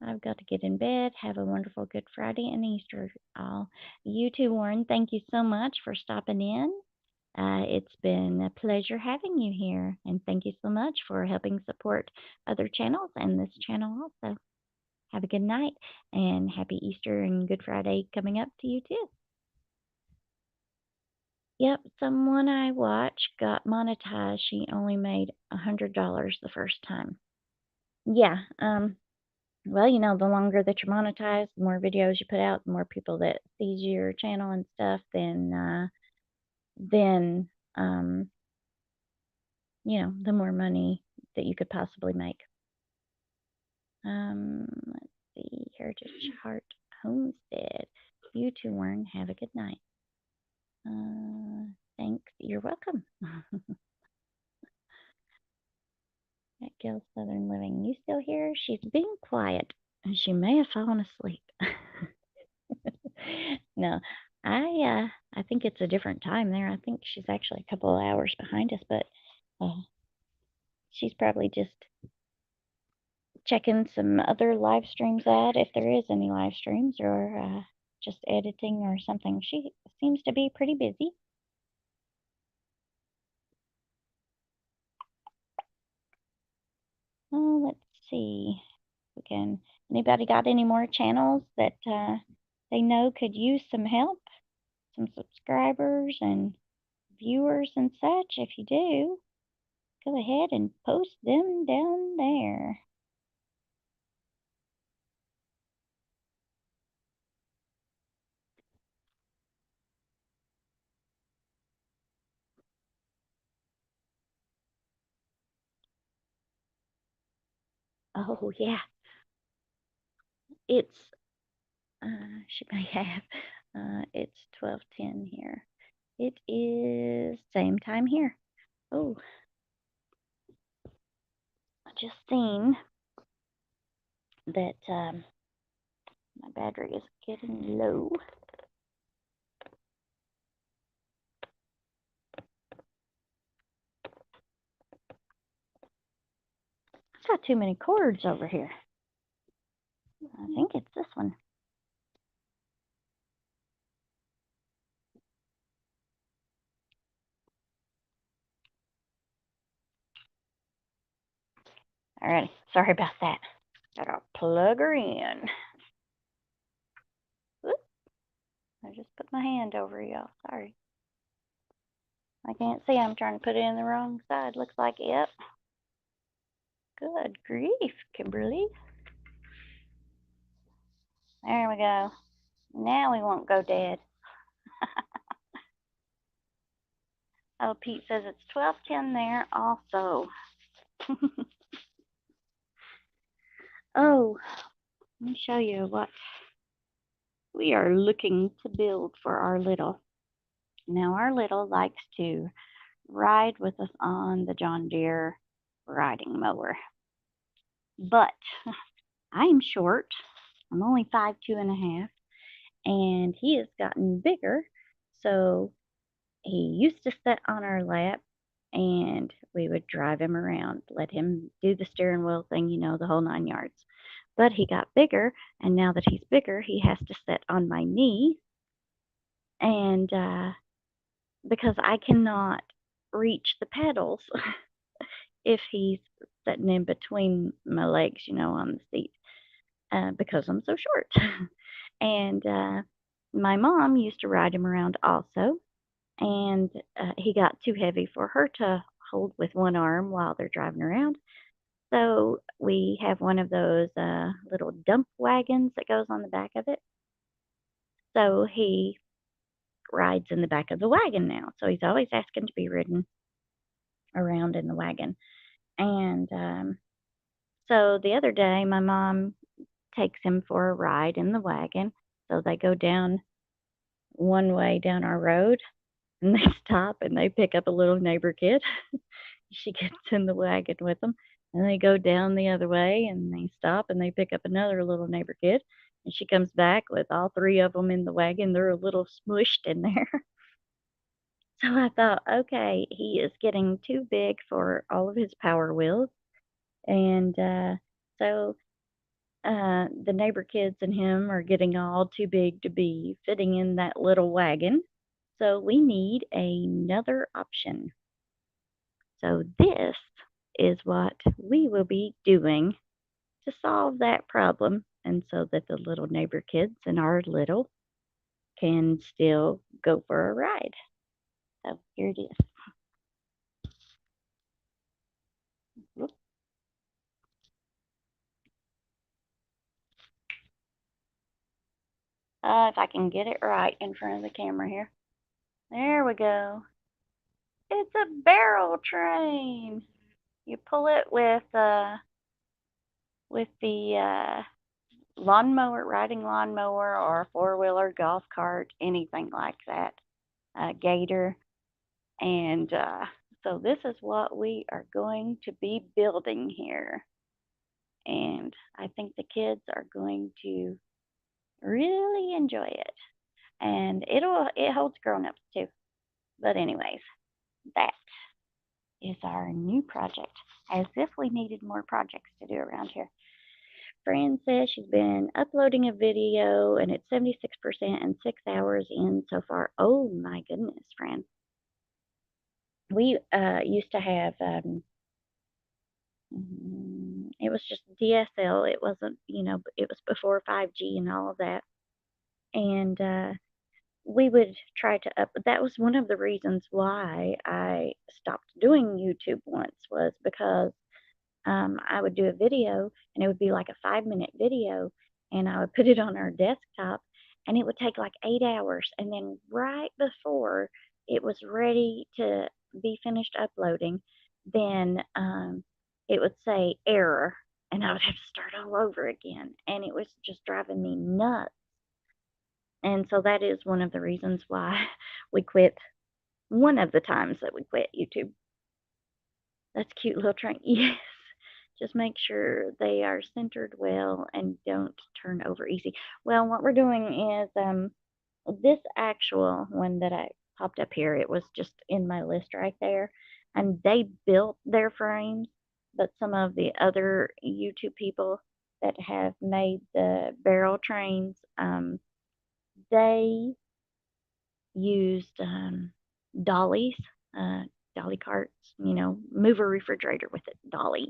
I've got to get in bed. Have a wonderful Good Friday and Easter all. You too, Warren. Thank you so much for stopping in. It's been a pleasure having you here, and thank you so much for helping support other channels and this channel also. Have a good night, and happy Easter and Good Friday coming up to you too. Yep, someone I watched got monetized. She only made $100 the first time. Yeah, well, the longer that you're monetized, the more videos you put out, the more people that sees your channel and stuff, then the more money that you could possibly make. Let's see, Heritage Heart Homestead. You too, Warren. Have a good night. Thanks. You're welcome. That Gail Southern Living. You still here? She's being quiet, and she may have fallen asleep. No, I think it's a different time there. I think she's actually a couple of hours behind us, but she's probably just checking some other live streams out, if there is any live streams, or just editing or something. She seems to be pretty busy. Oh, let's see. Anybody got any more channels that they know could use some help, some subscribers and viewers and such? If you do, go ahead and post them down there. Oh, yeah. It's, she may have, it's 12:10 here. It is same time here. Oh, I just seen that my battery is getting low. I've got too many cords over here. I think it's this one. Alrighty, sorry about that. Gotta plug her in. Whoop. I just put my hand over y'all. Sorry. I can't see. I'm trying to put it in the wrong side. Looks like it. Good grief, Kimberly. There we go. Now we won't go dead. Oh, Pete says it's 12:10 there also. Oh, let me show you what we are looking to build for our little. Now, our little likes to ride with us on the John Deere riding mower. But I'm short. I'm only 5'2.5", and he has gotten bigger. So he used to sit on our lap, and we would drive him around, let him do the steering wheel thing, the whole 9 yards. But he got bigger, and now that he's bigger, he has to sit on my knee, and because I cannot reach the pedals if he's sitting in between my legs, on the seat, because I'm so short. And my mom used to ride him around also, and he got too heavy for her to hold with one arm while they're driving around. So we have one of those little dump wagons that goes on the back of it. So he rides in the back of the wagon now. So he's always asking to be ridden around in the wagon. And so the other day, my mom takes him for a ride in the wagon. So they go down one way down our road and they stop and they pick up a little neighbor kid. She gets in the wagon with them and they go down the other way and they stop and they pick up another little neighbor kid. And she comes back with all three of them in the wagon. They're a little smushed in there. So I thought, okay, he is getting too big for all of his Power Wheels. And so the neighbor kids and him are getting all too big to be fitting in that little wagon. So we need another option. So this is what we will be doing to solve that problem and so that the little neighbor kids and our little can still go for a ride. So here it is. Whoop. If I can get it right in front of the camera here. There we go. It's a barrel train. You pull it with the lawnmower, riding lawnmower, or a four-wheeler, golf cart, anything like that, gator. And so this is what we are going to be building here. And I think the kids are going to really enjoy it. And it holds grown-ups too. But anyways, that is our new project. As if we needed more projects to do around here. Fran says she's been uploading a video and it's 76% and 6 hours in so far. Oh my goodness, Fran. We used to have, it was just DSL. It wasn't, it was before 5G and all of that. And we would try to that was one of the reasons why I stopped doing YouTube once, was because I would do a video and it would be like a 5-minute video and I would put it on our desktop and it would take like 8 hours. And then right before it was ready to be finished uploading, then it would say error and I would have to start all over again. And it was just driving me nuts. And so that is one of the reasons why we quit, one of the times that we quit YouTube. That's a cute little train. Yes. Just make sure they are centered well and don't turn over easy. Well, what we're doing is this actual one that I popped up here, it was just in my list right there. And they built their frames, but some of the other YouTube people that have made the barrel trains, they used dollies, uh, dolly carts, move a refrigerator with it, dolly,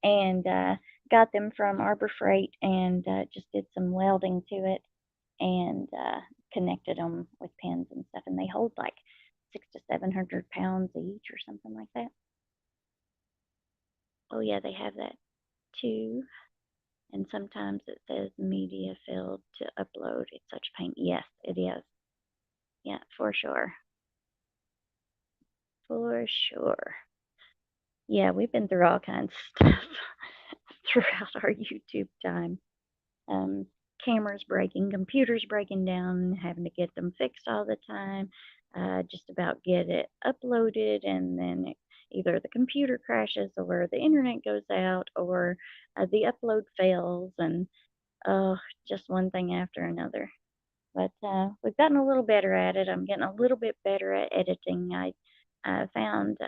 and got them from Arbor Freight and just did some welding to it and connected them with pins and stuff. And they hold like 600 to 700 pounds each or something like that. Oh, yeah, they have that too. And sometimes it says media failed to upload. It's such pain. Yes, it is. Yeah, for sure. For sure. Yeah, we've been through all kinds of stuff throughout our YouTube time. Cameras breaking, computers breaking down, having to get them fixed all the time, just about get it uploaded, and then either the computer crashes or the internet goes out or the upload fails, and just one thing after another. But we've gotten a little better at it. I'm getting a little bit better at editing. I found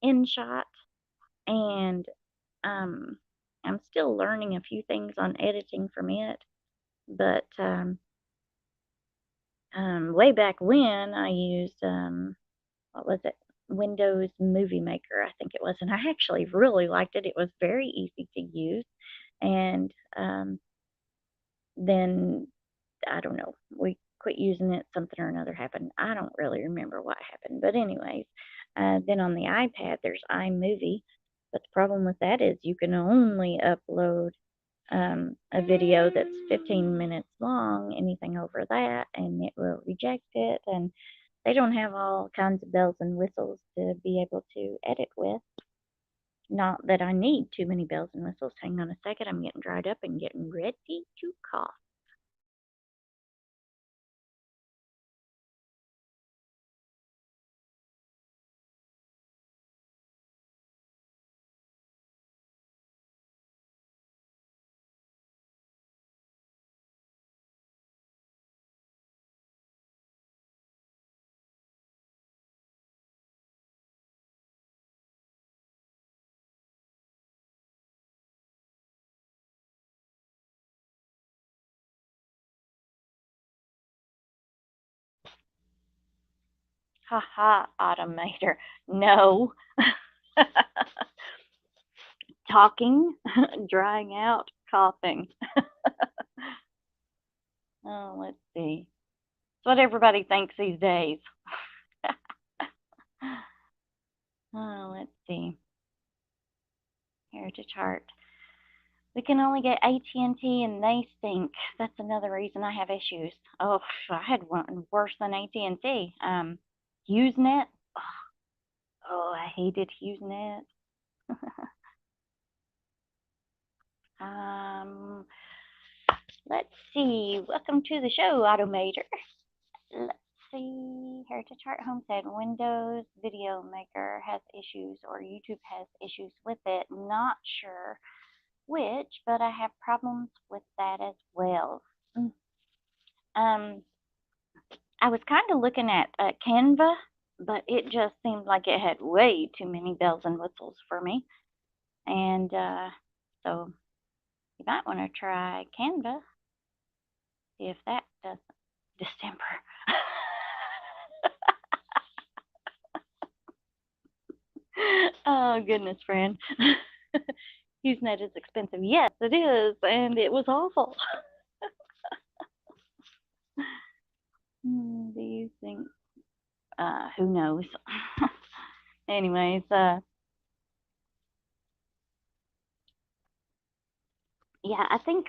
InShot, and I'm still learning a few things on editing from it. But way back when I used what was it? Windows Movie Maker, I think it was, and I actually really liked it. It was very easy to use, and then I don't know, we quit using it. Something or another happened. I don't really remember what happened, but anyways, then on the iPad there's iMovie, but the problem with that is you can only upload a video that's 15 minutes long, anything over that, and it will reject it. And they don't have all kinds of bells and whistles to be able to edit with. Not that I need too many bells and whistles. Hang on a second. I'm getting dried up and getting ready to cough. Ha ha, automator. No. Talking, drying out, coughing. Oh, let's see. It's what everybody thinks these days. Oh, let's see. Heritage Heart. We can only get AT&T and they stink. That's another reason I have issues. Oh, I had one worse than AT&T. HughesNet. Oh, I hated HughesNet. um, let's see. Welcome to the show, Automator. Let's see. Heritage Heart Homestead. Windows Video Maker has issues, or YouTube has issues with it. Not sure which, but I have problems with that as well. Um, I was kind of looking at Canva, but it just seemed like it had way too many bells and whistles for me. And so you might want to try Canva, see if that doesn't distemper. Oh, goodness, friend. HughesNet is expensive. Yes, it is, and it was awful. Do you think? Who knows? Anyways, yeah, I think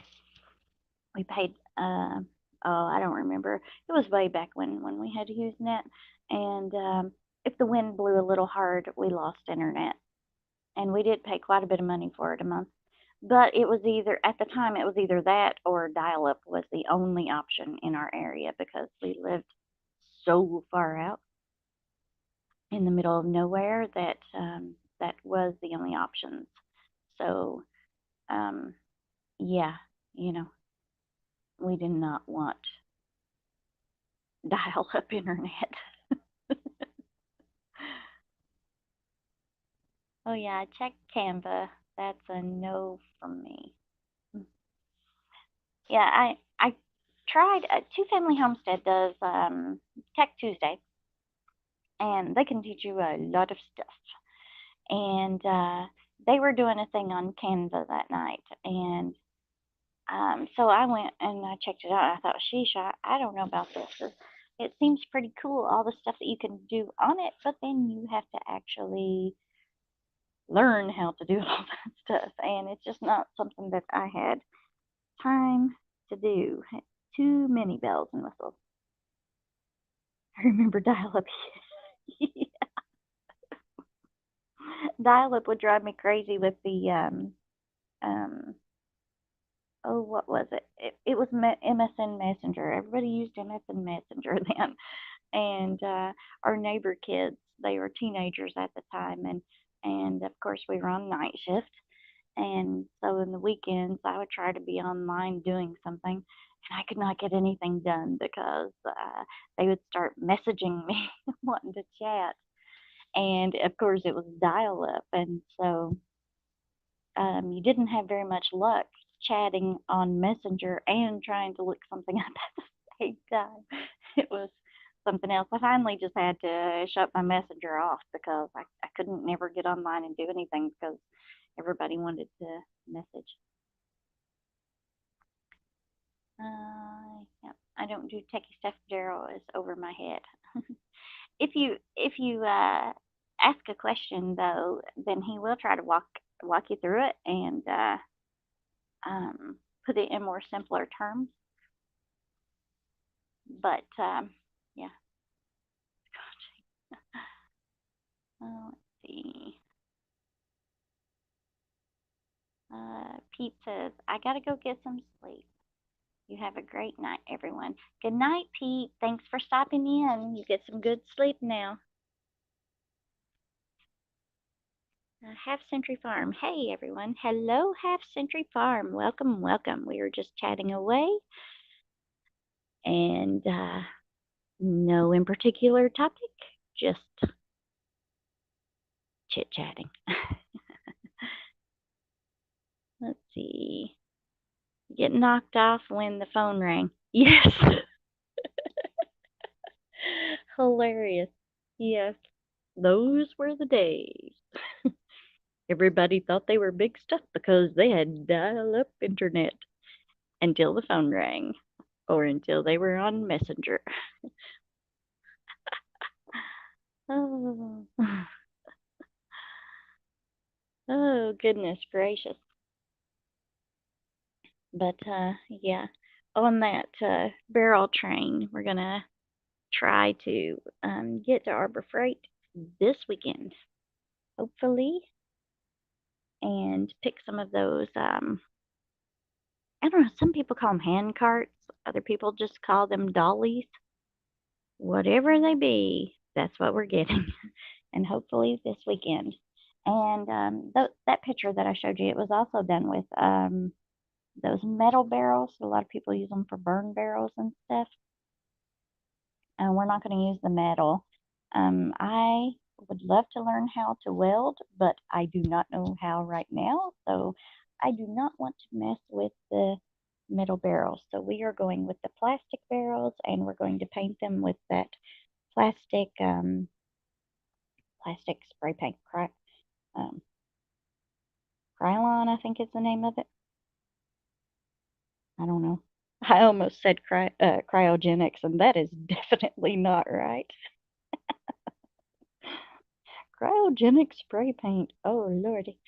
we paid. Oh, I don't remember. It was way back when we had HughesNet, and if the wind blew a little hard, we lost internet, and we did pay quite a bit of money for it a month. But it was either at the time it was either that or dial-up was the only option in our area because we lived so far out in the middle of nowhere that that was the only options. So um, yeah, you know, we did not want dial-up internet. Oh yeah, check Canva. That's a no from me. Yeah, I tried. Two Family Homestead does Tech Tuesday, and they can teach you a lot of stuff. And they were doing a thing on Canva that night, and so I went and I checked it out. I thought, sheesh, I don't know about this. It seems pretty cool, all the stuff that you can do on it, but then you have to actually learn how to do all that stuff. And it's just not something that I had time to do. Too many bells and whistles. I remember dial up. Dial up would drive me crazy with the um oh, what was it? It was MSN Messenger. Everybody used MSN Messenger then. And our neighbor kids, they were teenagers at the time, and of course we were on night shift. And so in the weekends, I would try to be online doing something, and I could not get anything done because they would start messaging me wanting to chat. And of course, it was dial up, and so you didn't have very much luck chatting on Messenger and trying to look something up at the same time. It was something else. I finally just had to shut my Messenger off because I couldn't never get online and do anything because everybody wanted to message. Yeah, I don't do techie stuff. Daryl is over my head. If you ask a question though, then he will try to walk you through it and put it in more simpler terms. But yeah, let's see. Pete says, I gotta go get some sleep. You have a great night, everyone. Good night, Pete. Thanks for stopping in. You get some good sleep now. Half Century Farm. Hey, everyone. Hello, Half Century Farm. Welcome, welcome. We were just chatting away, and no in particular topic, just chit chatting. Let's see. Get knocked off when the phone rang. Yes. Hilarious. Yes. Those were the days. Everybody thought they were big stuff because they had dial up internet until the phone rang or until they were on Messenger. Oh, oh goodness gracious. But yeah, on that barrel train, we're going to try to get to Arbor Freight this weekend, hopefully, and pick some of those. I don't know, some people call them hand carts, other people just call them dollies. Whatever they be, that's what we're getting, and hopefully this weekend. And that picture that I showed you, it was also done with those metal barrels. A lot of people use them for burn barrels and stuff. And we're not going to use the metal. I would love to learn how to weld, but I do not know how right now. So I do not want to mess with the metal barrels. So we are going with the plastic barrels, and we're going to paint them with that plastic plastic spray paint. Um, Krylon, I think is the name of it. I don't know. I almost said cryogenics, and that is definitely not right. Cryogenic spray paint. Oh, lordy.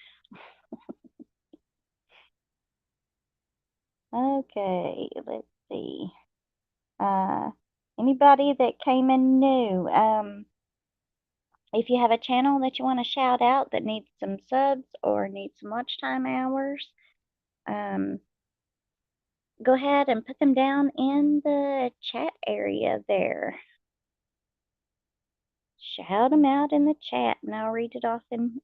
Okay, let's see. Uh, Anybody that came in new, if you have a channel that you want to shout out that needs some subs or needs some watch time hours, um, go ahead and put them down in the chat area there. Shout them out in the chat, and I'll read it off in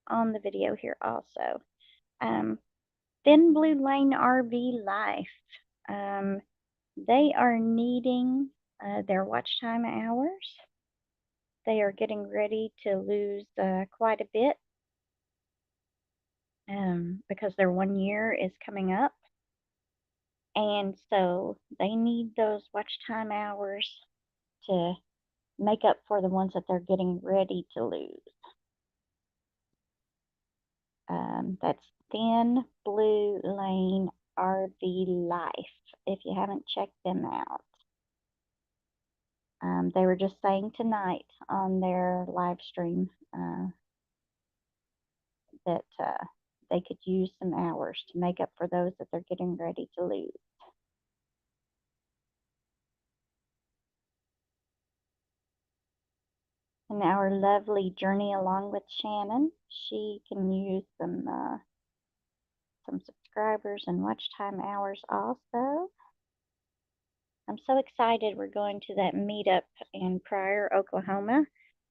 on the video here also. Thin Blue Lane RV Life. They are needing their watch time hours. They are getting ready to lose quite a bit because their 1 year is coming up. And so they need those watch time hours to make up for the ones that they're getting ready to lose. That's Thin Blue Lane RV Life, if you haven't checked them out. They were just saying tonight on their live stream that they could use some hours to make up for those that they're getting ready to lose. And our lovely Journey Along with Shannon, she can use some subscribers and watch time hours also. I'm so excited. We're going to that meetup in Pryor, Oklahoma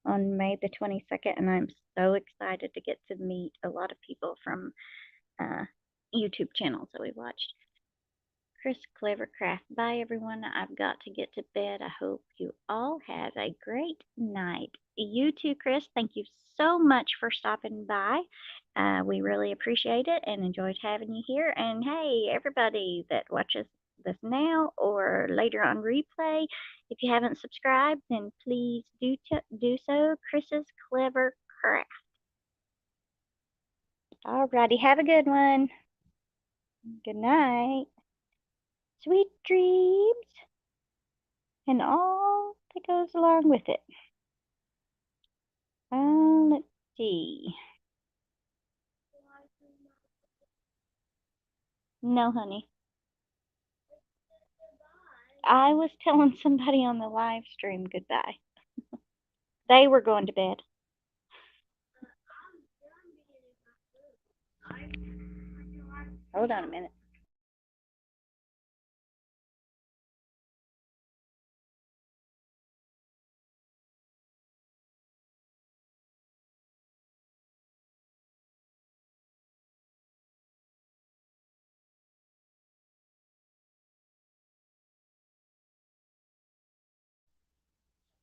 on May the 22nd, and I'm so excited to get to meet a lot of people from YouTube channels that we watched. Chris Clevercraft. Bye, everyone. I've got to get to bed. I hope you all have a great night. You too, Chris. Thank you so much for stopping by. We really appreciate it and enjoyed having you here. And hey, everybody that watches this now or later on replay, if you haven't subscribed, then please do so. Chris's Clever Craft. Alrighty, have a good one. Good night. Sweet dreams and all that goes along with it. Let's see. No, honey. I was telling somebody on the live stream goodbye. They were going to bed. Hold on a minute.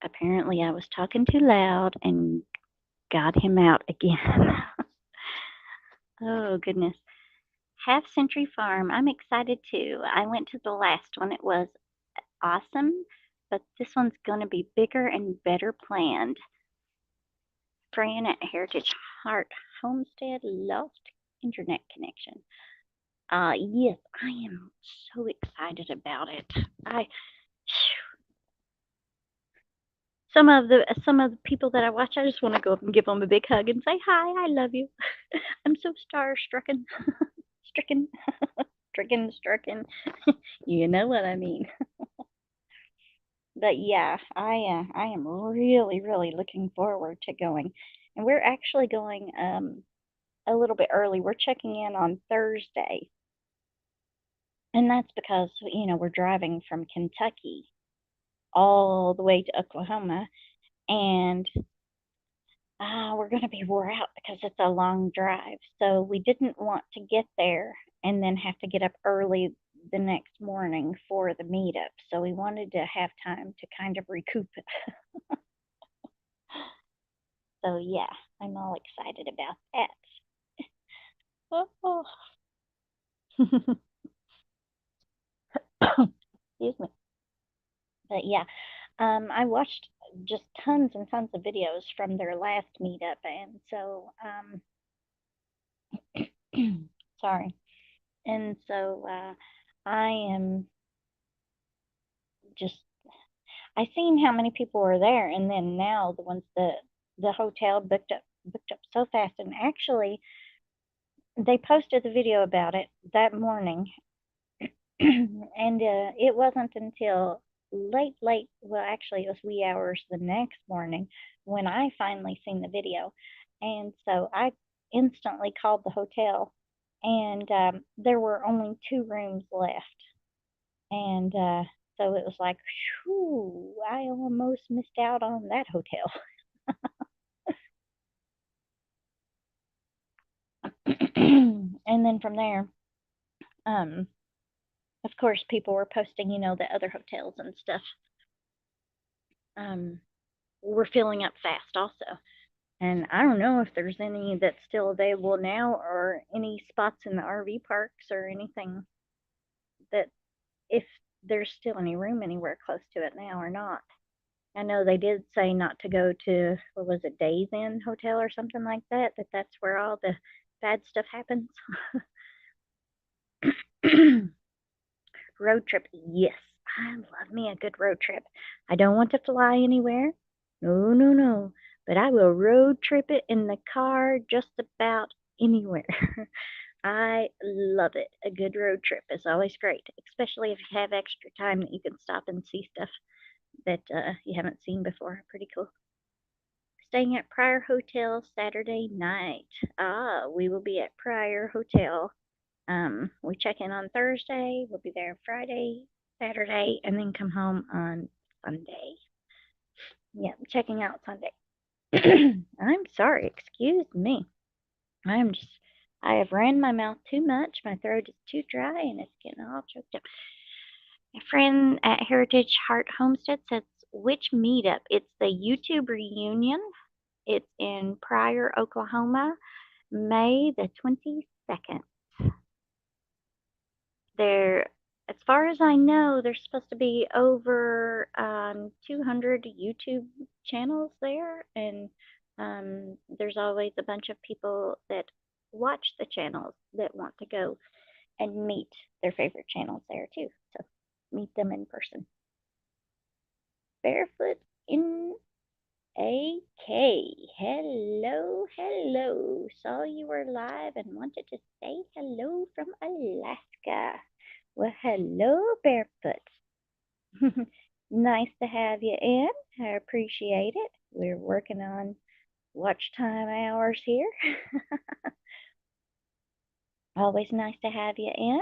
Apparently, I was talking too loud and got him out again. Oh, goodness. Half Century Farm. I'm excited too. I went to the last one. It was awesome, but this one's going to be bigger and better planned. Fran at Heritage Heart Homestead lost internet connection. Yes, I am so excited about it. I some of the people that I watch, I just want to go up and give them a big hug and say hi. I love you. I'm so star-stricken, stricken, stricken. You know what I mean. But yeah, I am really looking forward to going, and we're actually going a little bit early. We're checking in on Thursday, and that's because we're driving from Kentucky all the way to Oklahoma, and we're going to be wore out because it's a long drive. So we didn't want to get there and then have to get up early the next morning for the meetup. So we wanted to have time to kind of recoup it. So yeah, I'm all excited about that. Oh. Excuse me. But yeah, I watched just tons and tons of videos from their last meetup, and so sorry. And so I am just I seen how many people were there, and then now the hotel booked up so fast. And actually, they posted the video about it that morning, and it wasn't until late. Well, actually, it was wee hours the next morning when I finally seen the video, and so I instantly called the hotel, and there were only 2 rooms left. And so it was like, whew, I almost missed out on that hotel. And then from there, um, of course, people were posting, the other hotels and stuff um, were filling up fast also. And I don't know if there's any that's still available now or any spots in the RV parks or anything that if there's still any room anywhere close to it now or not. I know they did say not to go to, what was it, Days Inn Hotel or something like that, that's where all the bad stuff happens. Road trip, yes. I love me a good road trip. I don't want to fly anywhere. No, no, no. But I will road trip it in the car just about anywhere. I love it. A good road trip is always great, especially if you have extra time that you can stop and see stuff that you haven't seen before. Pretty cool. Staying at Prior Hotel Saturday night. We will be at Prior Hotel. We check in on Thursday. We'll be there Friday, Saturday, and then come home on Sunday. Yeah, checking out Sunday. I'm sorry, excuse me. I'm just, I have ran my mouth too much. My throat is too dry and it's getting all choked up. My friend at Heritage Heart Homestead says, which meetup? It's the YouTube reunion. It's in Pryor, Oklahoma, May the 22nd. There, as far as I know, there's supposed to be over 200 YouTube channels there, and there's always a bunch of people that watch the channels that want to go and meet their favorite channels there too. So meet them in person. Barefoot in AK. Hello, hello. Saw you were live and wanted to say hello from Alaska. Well, hello, Barefoot. Nice to have you in. I appreciate it. We're working on watch time hours here. Always nice to have you in.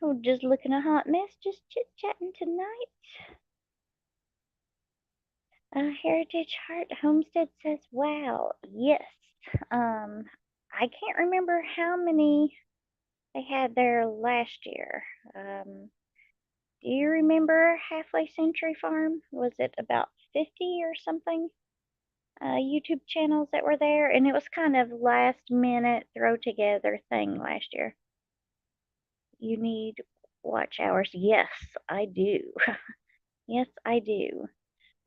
We're just looking a hot mess, just chit-chatting tonight. Heritage Heart Homestead says, wow, yes. I can't remember how many they had there last year. Do you remember Halfway Century Farm? Was it about 50 or something? YouTube channels that were there, and it was kind of last minute throw together thing last year. You need watch hours. Yes, I do. Yes, I do.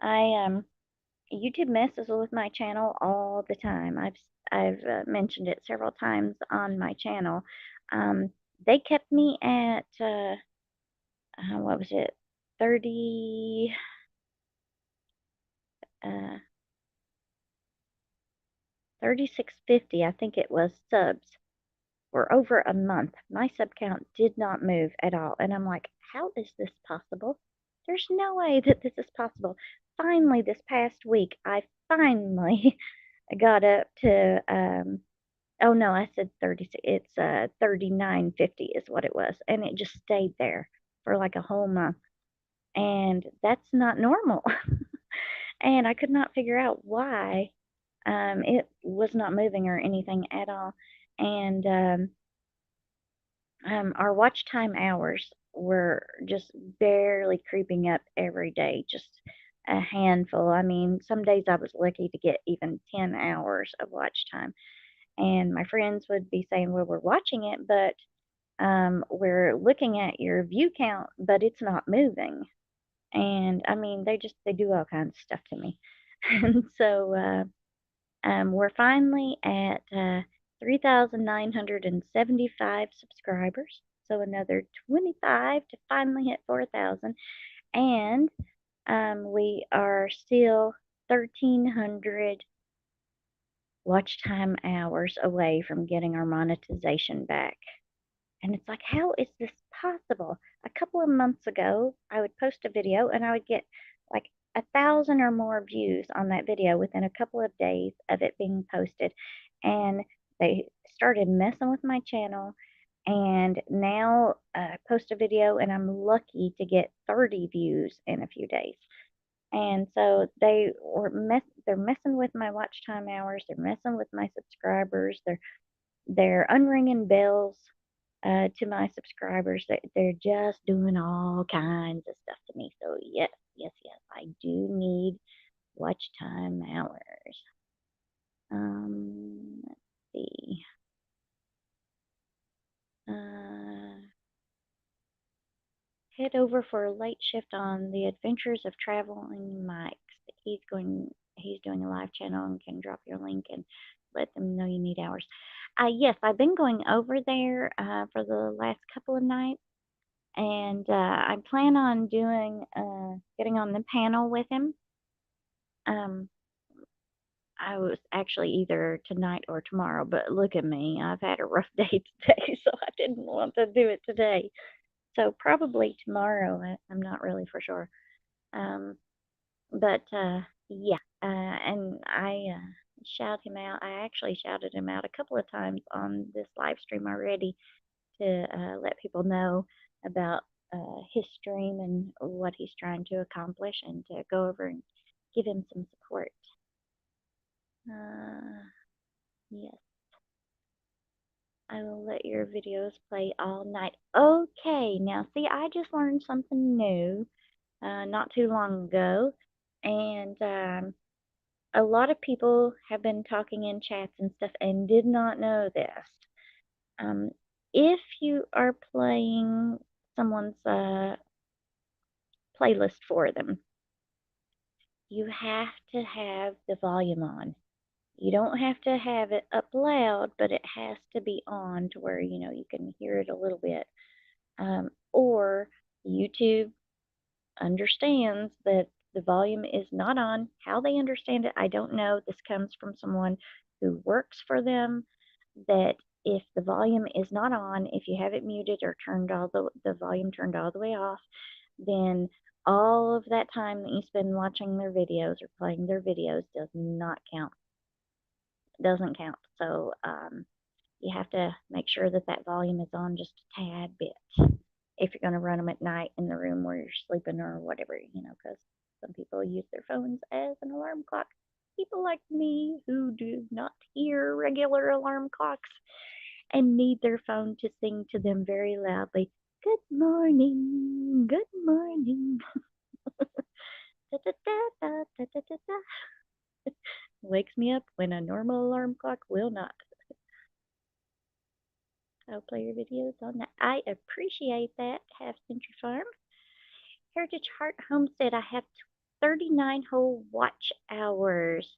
I YouTube messes with my channel all the time. I've mentioned it several times on my channel. Um, they kept me at what was it, 30 uh 3650, I think it was, subs for over a month. My sub count did not move at all, and I'm like, how is this possible? There's no way that this is possible. Finally, this past week, I finally got up to oh no, I said 36. It's 3950 is what it was, and it just stayed there for like a whole month, and that's not normal. And I could not figure out why it was not moving or anything at all. And our watch time hours were just barely creeping up every day, just a handful. I mean, some days I was lucky to get even 10 hours of watch time. And my friends would be saying, well, we're watching it, but we're looking at your view count, but it's not moving. And I mean, they do all kinds of stuff to me. And so we're finally at 3,975 subscribers. So another 25 to finally hit 4,000. And we are still 1,300 watch time hours away from getting our monetization back. And it's like, how is this possible? A couple of months ago, I would post a video and I would get like 1,000 or more views on that video within a couple of days of it being posted. And they started messing with my channel. And now I post a video and I'm lucky to get 30 views in a few days. And so they're messing with my watch time hours, they're messing with my subscribers, they're unringing bells to my subscribers. They're just doing all kinds of stuff to me. So yes, yes, yes, I do need watch time hours. Let's see. Head over for a late shift on the Adventures of Traveling Mike. He's doing a live channel and can drop your link and let them know you need hours. Yes, I've been going over there for the last couple of nights, and I plan on doing getting on the panel with him. I was actually either tonight or tomorrow, but look at me, I've had a rough day today, so I didn't want to do it today. So probably tomorrow. I'm not really for sure. Um, but yeah, and I shout him out. I actually shouted him out a couple of times on this live stream already to let people know about his stream and what he's trying to accomplish, and to go over and give him some support. Yes. I will let your videos play all night. Okay, now see, I just learned something new not too long ago, and a lot of people have been talking in chats and stuff and did not know this. Um, if you are playing someone's playlist for them, you have to have the volume on. You don't have to have it up loud, but it has to be on to where you can hear it a little bit. Or YouTube understands that the volume is not on. How they understand it, I don't know. This comes from someone who works for them, that if the volume is not on, if you have it muted or turned all the volume turned all the way off, then all of that time that you spend watching their videos or playing their videos does not count. Doesn't count. So you have to make sure that that volume is on just a tad bit if you're going to run them at night in the room where you're sleeping or whatever, because some people use their phones as an alarm clock. People like me who do not hear regular alarm clocks and need their phone to sing to them very loudly, "Good morning, good morning." Da, da, da, da, da, da, da, da. Wakes me up when a normal alarm clock will not. I'll play your videos on that. I appreciate that, Half Century Farm. Heritage Heart Homestead, I have 39 whole watch hours.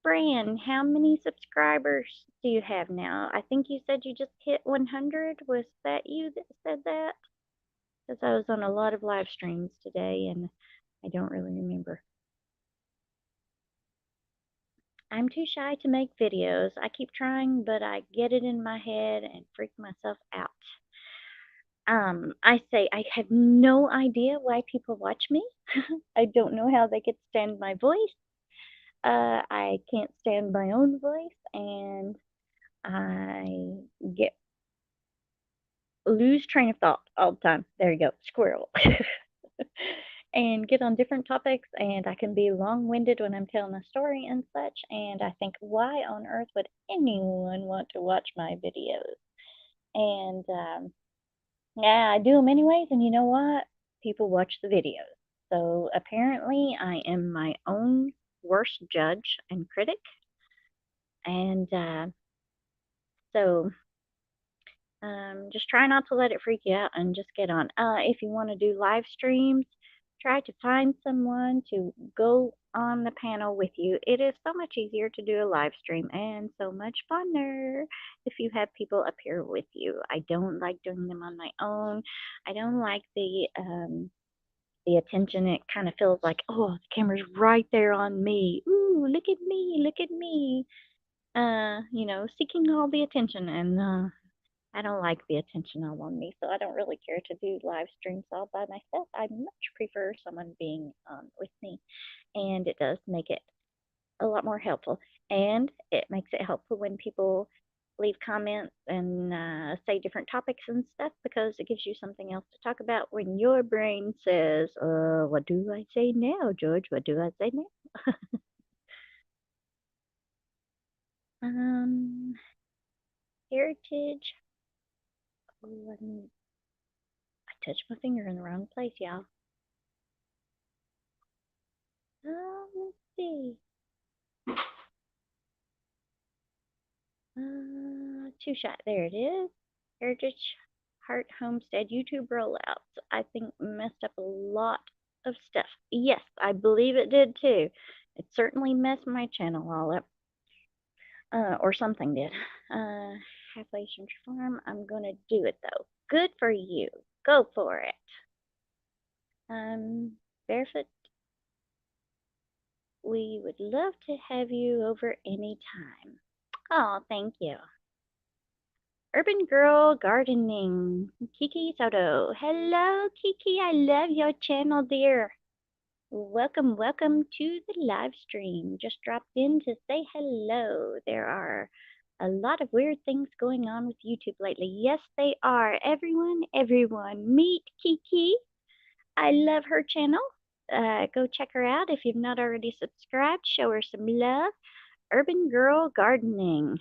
Fran, how many subscribers do you have now? I think you said you just hit 100. Was that you that said that? Because I was on a lot of live streams today and I don't really remember. I'm too shy to make videos. I keep trying, but I get it in my head and freak myself out. I say I have no idea why people watch me. I don't know how they could stand my voice. I can't stand my own voice, and I get lose train of thought all the time. There you go, squirrel. And get on different topics, and I can be long-winded when I'm telling a story and such. And I think, why on earth would anyone want to watch my videos? And yeah, I do them anyways. And you know what? People watch the videos. So apparently, I am my own worst judge and critic. And so just try not to let it freak you out and just get on. If you want to do live streams, try to find someone to go on the panel with you. It is so much easier to do a live stream and so much funner if you have people up here with you. I don't like doing them on my own. I don't like the attention. It kind of feels like, oh, the camera's right there on me. Ooh, look at me, look at me. Seeking all the attention, and I don't like the attention all on me, so I don't really care to do live streams all by myself. I much prefer someone being with me, and it does make it a lot more helpful. And it makes it helpful when people leave comments and say different topics and stuff, because it gives you something else to talk about when your brain says, what do I say now, George? What do I say now? Heritage. Oh, I touched my finger in the wrong place, y'all. Let's see. Two shot. There it is. Heritage Heart Homestead YouTube rollouts. I think messed up a lot of stuff. Yes, I believe it did too. It certainly messed my channel all up. Or something did. Halfway Century Farm. I'm gonna do it though. Good for you. Go for it. Barefoot. We would love to have you over anytime. Oh, thank you. Urban Girl Gardening, Kiki Soto. Hello, Kiki. I love your channel, dear. Welcome, welcome to the live stream. Just dropped in to say hello. There are a lot of weird things going on with YouTube lately. Yes, they are. Everyone, meet Kiki. I love her channel. Go check her out if you've not already subscribed. Show her some love. Urban Girl Gardening.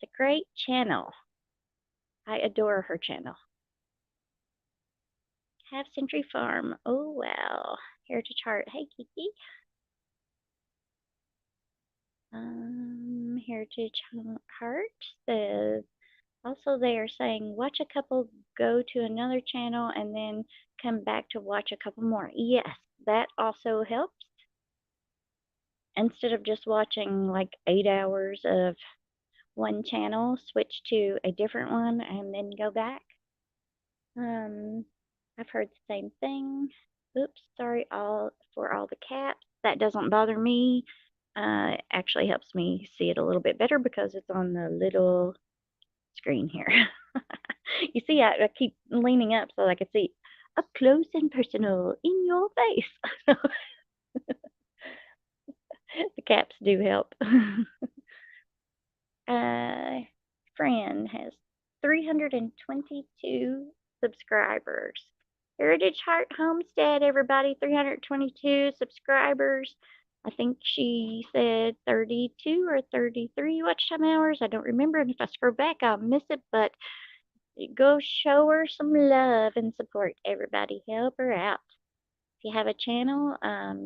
It's a great channel. I adore her channel. Half Century Farm. Oh, wow. Heritage Heart. Hey, Kiki. Heritage Heart says, also they are saying, watch a couple, go to another channel, and then come back to watch a couple more. Yes, that also helps. Instead of just watching like 8 hours of one channel, switch to a different one and then go back. I've heard the same thing. Oops, sorry for all the cats. That doesn't bother me. It actually helps me see it a little bit better because it's on the little screen here. You see, I keep leaning up so I can see up close and personal in your face. The caps do help. friend has 322 subscribers. Heritage Heart Homestead, everybody, 322 subscribers. I think she said 32 or 33 watch time hours. I don't remember. And if I scroll back, I'll miss it. But go show her some love and support, everybody. Help her out. If you have a channel,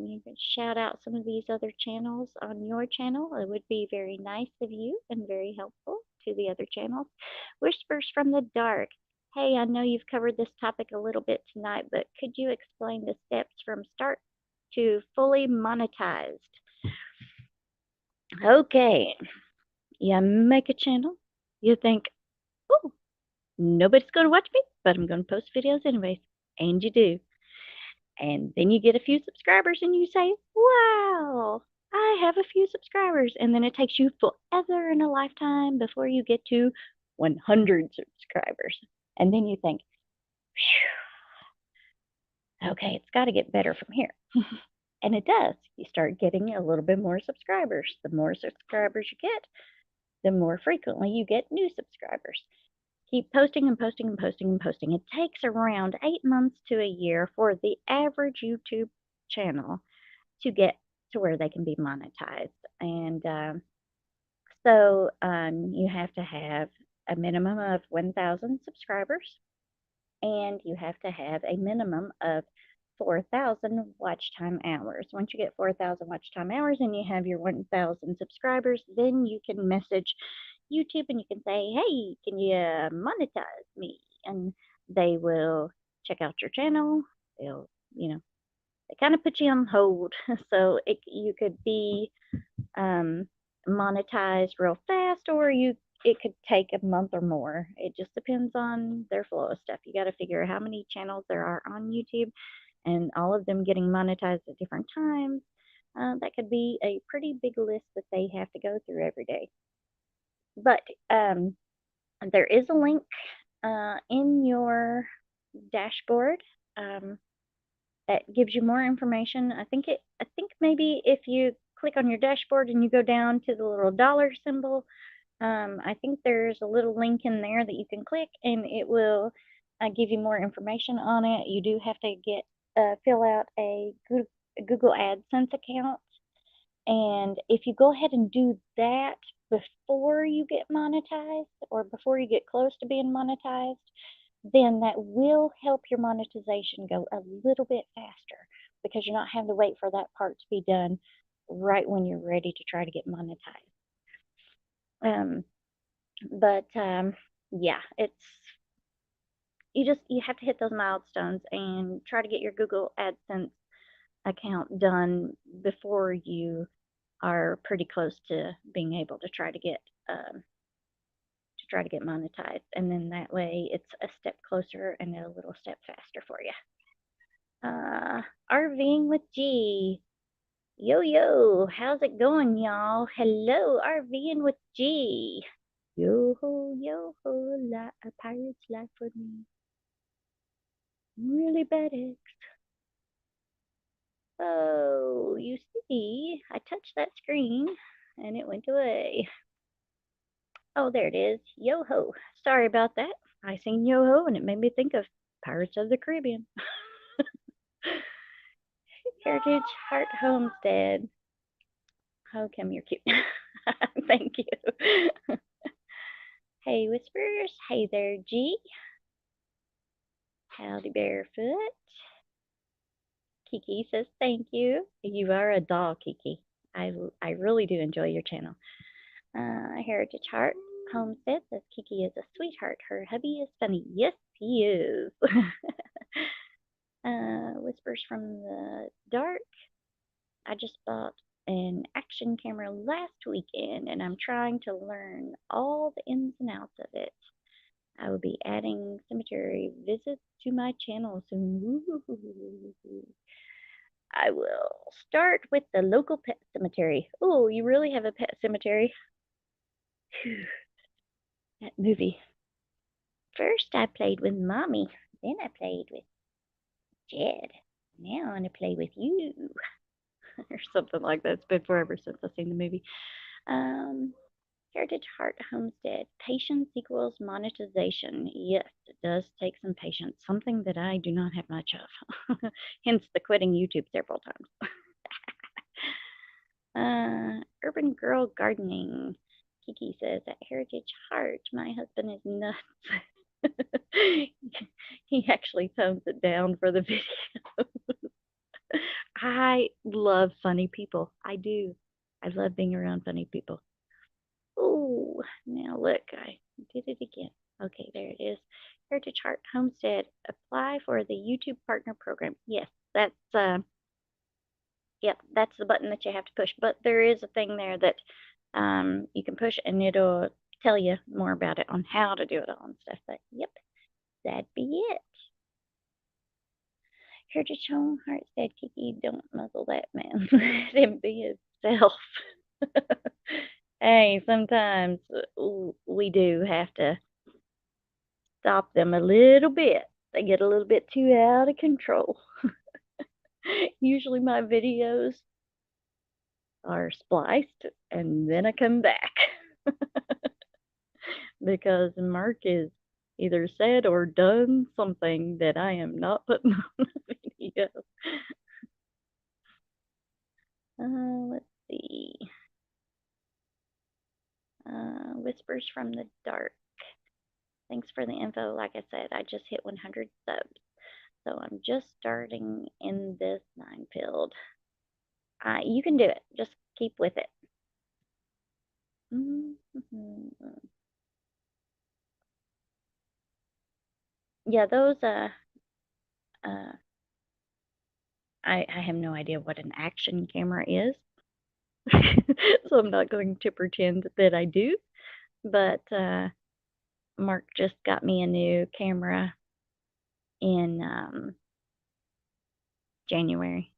you can shout out some of these other channels on your channel. It would be very nice of you and very helpful to the other channels. Whispers from the Dark. Hey, I know you've covered this topic a little bit tonight, but could you explain the steps from start to fully monetized? Okay, you make a channel. You think, oh, nobody's going to watch me, but I'm going to post videos anyways. And you do. And then you get a few subscribers and you say, wow, I have a few subscribers. And then it takes you forever and a lifetime before you get to 100 subscribers. And then you think, okay, it's got to get better from here. And it does. You start getting a little bit more subscribers. The more subscribers you get, the more frequently you get new subscribers. Keep posting and posting and posting and posting. It takes around 8 months to a year for the average YouTube channel to get to where they can be monetized. And so you have to have a minimum of 1,000 subscribers, and you have to have a minimum of 4,000 watch time hours. Once you get 4,000 watch time hours and you have your 1,000 subscribers, then you can message YouTube and you can say, hey, can you monetize me? And they will check out your channel. They'll, they kind of put you on hold. So you could be monetized real fast, or it could take a month or more. It just depends on their flow of stuff. You got to figure how many channels there are on YouTube, and all of them getting monetized at different times. That could be a pretty big list that they have to go through every day. But there is a link in your dashboard that gives you more information. I think maybe if you click on your dashboard and you go down to the little dollar symbol, I think there's a little link in there that you can click, and it will give you more information on it. You do have to fill out a Google AdSense account, and if you go ahead and do that before you get monetized or before you get close to being monetized, then that will help your monetization go a little bit faster, because you're not having to wait for that part to be done right when you're ready to try to get monetized. Yeah, you have to hit those milestones and try to get your Google AdSense account done before you are pretty close to being able to try to get monetized, and then that way it's a step closer and a little step faster for you. RVing with G. Yo, how's it going, y'all? Hello, RVing with G. Yo ho, a pirate's life for me. Really bad ex. Oh, you see, I touched that screen and it went away. Oh, there it is. Yo ho. Sorry about that. I seen yo ho and it made me think of Pirates of the Caribbean. Heritage Heart Homestead. Oh, come here, cute. Thank you. Hey, Whispers. Hey there, G. Howdy, Barefoot. Kiki says thank you. You are a doll, Kiki. I really do enjoy your channel. Heritage Heart Homestead says Kiki is a sweetheart. Her hubby is funny. Yes, he is. Whispers from the Dark. I just bought an action camera last weekend, and I'm trying to learn all the ins and outs of it. I will be adding cemetery visits to my channel soon. I will start with the local pet cemetery. Oh, you really have a pet cemetery? Whew. That movie. First, I played with Mommy. Then I played with Jed. Now I want to play with you. Or something like that. It's been forever since I've seen the movie. Heritage Heart Homestead. Patience equals monetization. Yes, it does take some patience, something that I do not have much of. Hence the quitting YouTube several times. Urban Girl Gardening. Kiki says at Heritage Heart, my husband is nuts. He actually tones it down for the video. I love funny people. I do. I love being around funny people. Oh, now look, I did it again. Okay, there it is. Heritage Heart Homestead. Apply for the YouTube Partner Program. Yes, that's the button that you have to push. But there is a thing there that you can push, and it'll tell you more about it on how to do it all and stuff. But yep, that'd be it. Heritage Home Heart said, Kiki, don't muzzle that man. Let him be himself. Hey, sometimes we do have to stop them a little bit. They get a little bit too out of control. Usually my videos are spliced and then I come back because Mark is either said or done something that I am not putting on the video. Let's see. Whispers from the Dark. Thanks for the info. Like I said, I just hit 100 subs. So I'm just starting in this minefield. You can do it. Just keep with it. Yeah, those, I have no idea what an action camera is. So I'm not going to pretend that I do. But Mark just got me a new camera in January.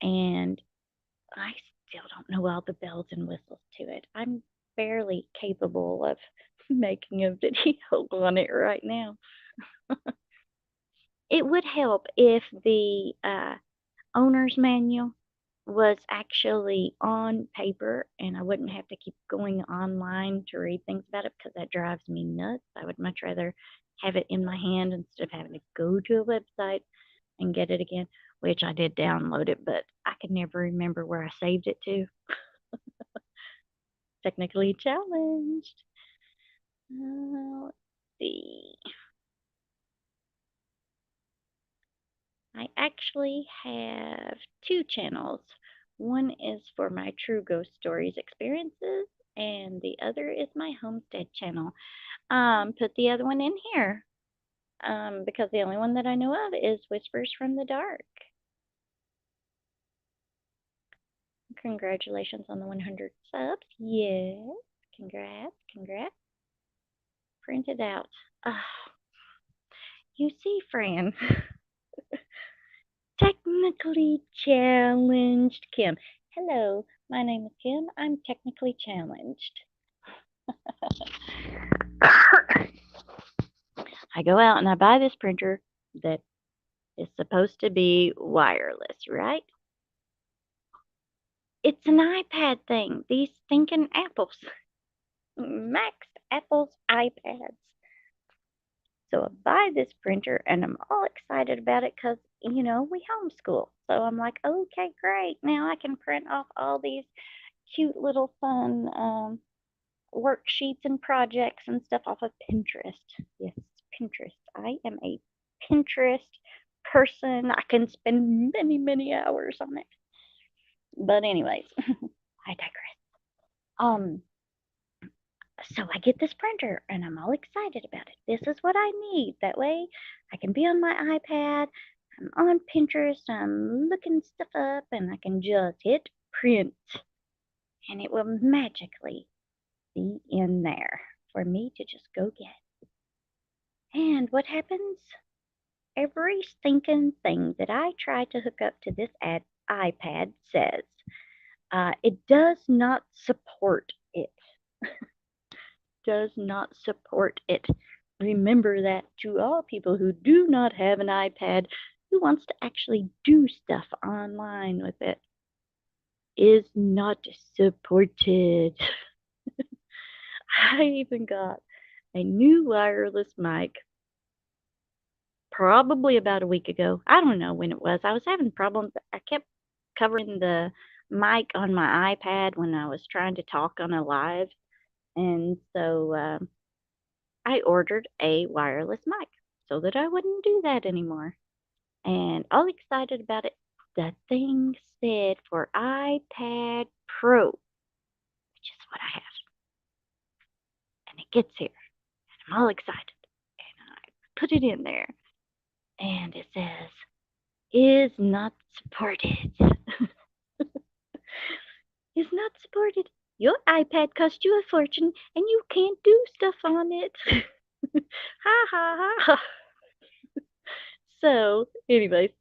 And I still don't know all the bells and whistles to it. I'm barely capable of making a video on it right now. It would help if the owner's manual was actually on paper and I wouldn't have to keep going online to read things about it because that drives me nuts. I would much rather have it in my hand instead of having to go to a website and get it again, which I did download it, but I could never remember where I saved it to. Technically challenged. Let's see. I actually have two channels. One is for my True Ghost Stories experiences, and the other is my homestead channel. Put the other one in here because the only one that I know of is Whispers from the Dark. Congratulations on the 100 subs. Yes, congrats. Print it out. You see, Fran. Technically challenged Kim. Hello, my name is Kim. I'm technically challenged. I go out and I buy this printer that is supposed to be wireless, right? It's an iPad thing. These thinking apples. Max Apple's iPads. So I buy this printer and I'm all excited about it because, we homeschool. So I'm like, okay, great. Now I can print off all these cute little fun worksheets and projects and stuff off of Pinterest. Yes, Pinterest. I am a Pinterest person. I can spend many, many hours on it. But anyways, I digress. So I get this printer and I'm all excited about it. This is what I need. That way I can be on my iPad. I'm on Pinterest. I'm looking stuff up and I can just hit print. And it will magically be in there for me to just go get. And what happens? Every stinking thing that I try to hook up to this iPad says it does not support it. Does not support it. Remember that to all people who do not have an iPad who wants to actually do stuff online with it. Is not supported. I even got a new wireless mic probably about a week ago. I don't know when it was. I was having problems. I kept covering the mic on my iPad when I was trying to talk on a live. And so I ordered a wireless mic so that I wouldn't do that anymore. And all excited about it. The thing said for iPad Pro, which is what I have. And it gets here. And I'm all excited. And I put it in there. And it says, is not supported. Is not supported. Your iPad cost you a fortune and you can't do stuff on it. Ha ha ha ha. So, anyways,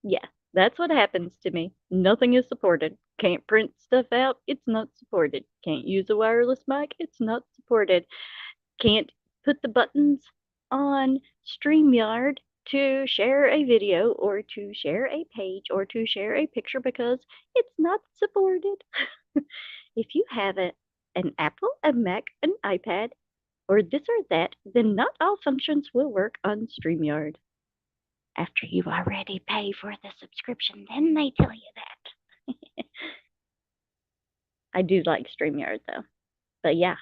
yeah, that's what happens to me. Nothing is supported. Can't print stuff out. It's not supported. Can't use a wireless mic. It's not supported. Can't put the buttons on StreamYard to share a video or to share a page or to share a picture because it's not supported. If you have an Apple, a Mac, an iPad, or this or that, then not all functions will work on StreamYard. After you already pay for the subscription, then they tell you that. I do like StreamYard though. But yeah,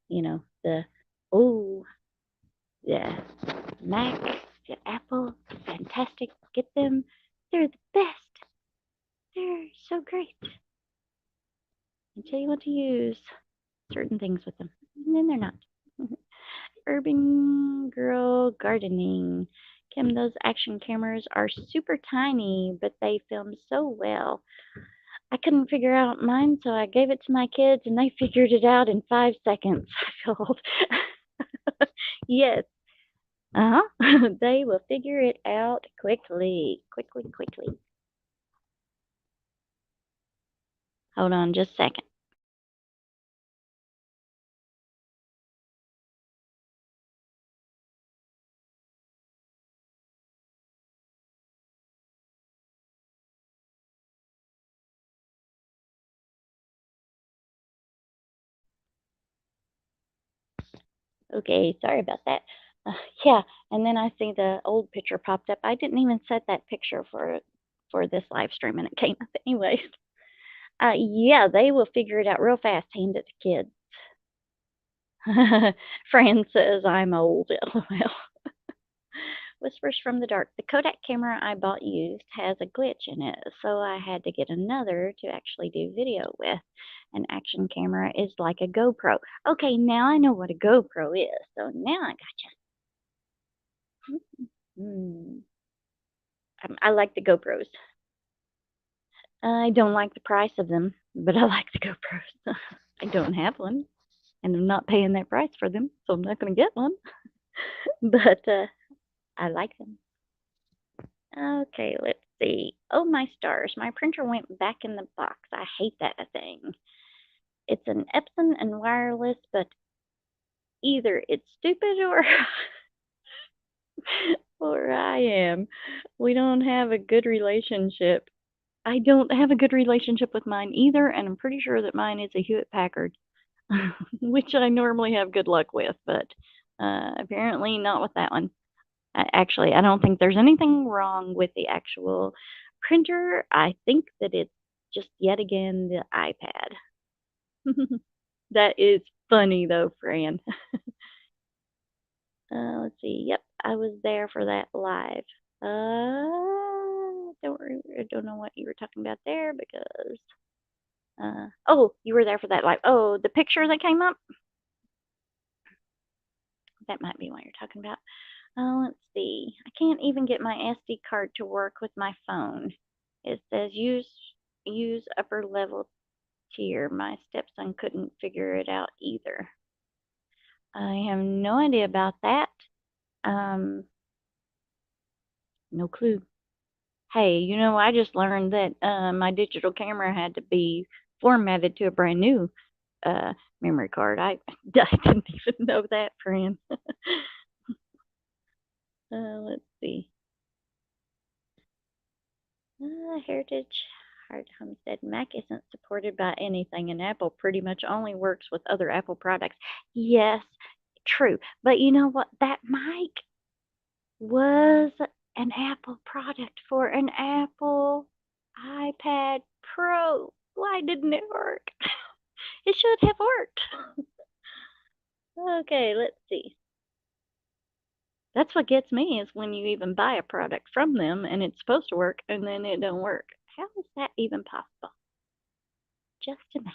you know, oh, yeah, Mac, the Apple, fantastic. Get them. They're the best. They're so great. Until you want to use certain things with them. And then they're not. Urban Girl Gardening. Kim, those action cameras are super tiny, but they film so well. I couldn't figure out mine, so I gave it to my kids, and they figured it out in 5 seconds. I feel old. Yes. Uh-huh. They will figure it out quickly. Quickly. Hold on just a second. Okay, sorry about that. Yeah, and then I see the old picture popped up. I didn't even set that picture for this live stream, and it came up anyways. Yeah, they will figure it out real fast. Hand it to kids. Fran says I'm old. LOL. Whispers from the dark. The Kodak camera I bought used has a glitch in it, so I had to get another to actually do video with. An action camera is like a GoPro. Okay, now I know what a GoPro is, so now I gotcha. I like the GoPros. I don't like the price of them, but I like the GoPros. I don't have one, and I'm not paying that price for them, so I'm not going to get one. But I like them. Okay, let's see. Oh, my stars. My printer went back in the box. I hate that thing. It's an Epson and wireless, but either it's stupid or or I am. We don't have a good relationship. I don't have a good relationship with mine either, and I'm pretty sure that mine is a Hewitt Packard, which I normally have good luck with, but apparently not with that one. Actually, I don't think there's anything wrong with the actual printer. I think that it's just yet again the iPad. That is funny though, Fran. Let's see. Yep, I was there for that live. I don't know what you were talking about there because. Oh, you were there for that live. Oh, the picture that came up. That might be what you're talking about. Let's see. I can't even get my SD card to work with my phone. It says use upper level tier. My stepson couldn't figure it out either. I have no idea about that. No clue. Hey, I just learned that my digital camera had to be formatted to a brand new memory card. I didn't even know that, friend. Let's see. Heritage Heart Homestead, Mac isn't supported by anything, and Apple pretty much only works with other Apple products. Yes, true. But you know what? That mic was an Apple product for an Apple iPad Pro. Why didn't it work? It should have worked. Okay, let's see. That's what gets me is when you even buy a product from them and it's supposed to work and then it don't work. How is that even possible? Just imagine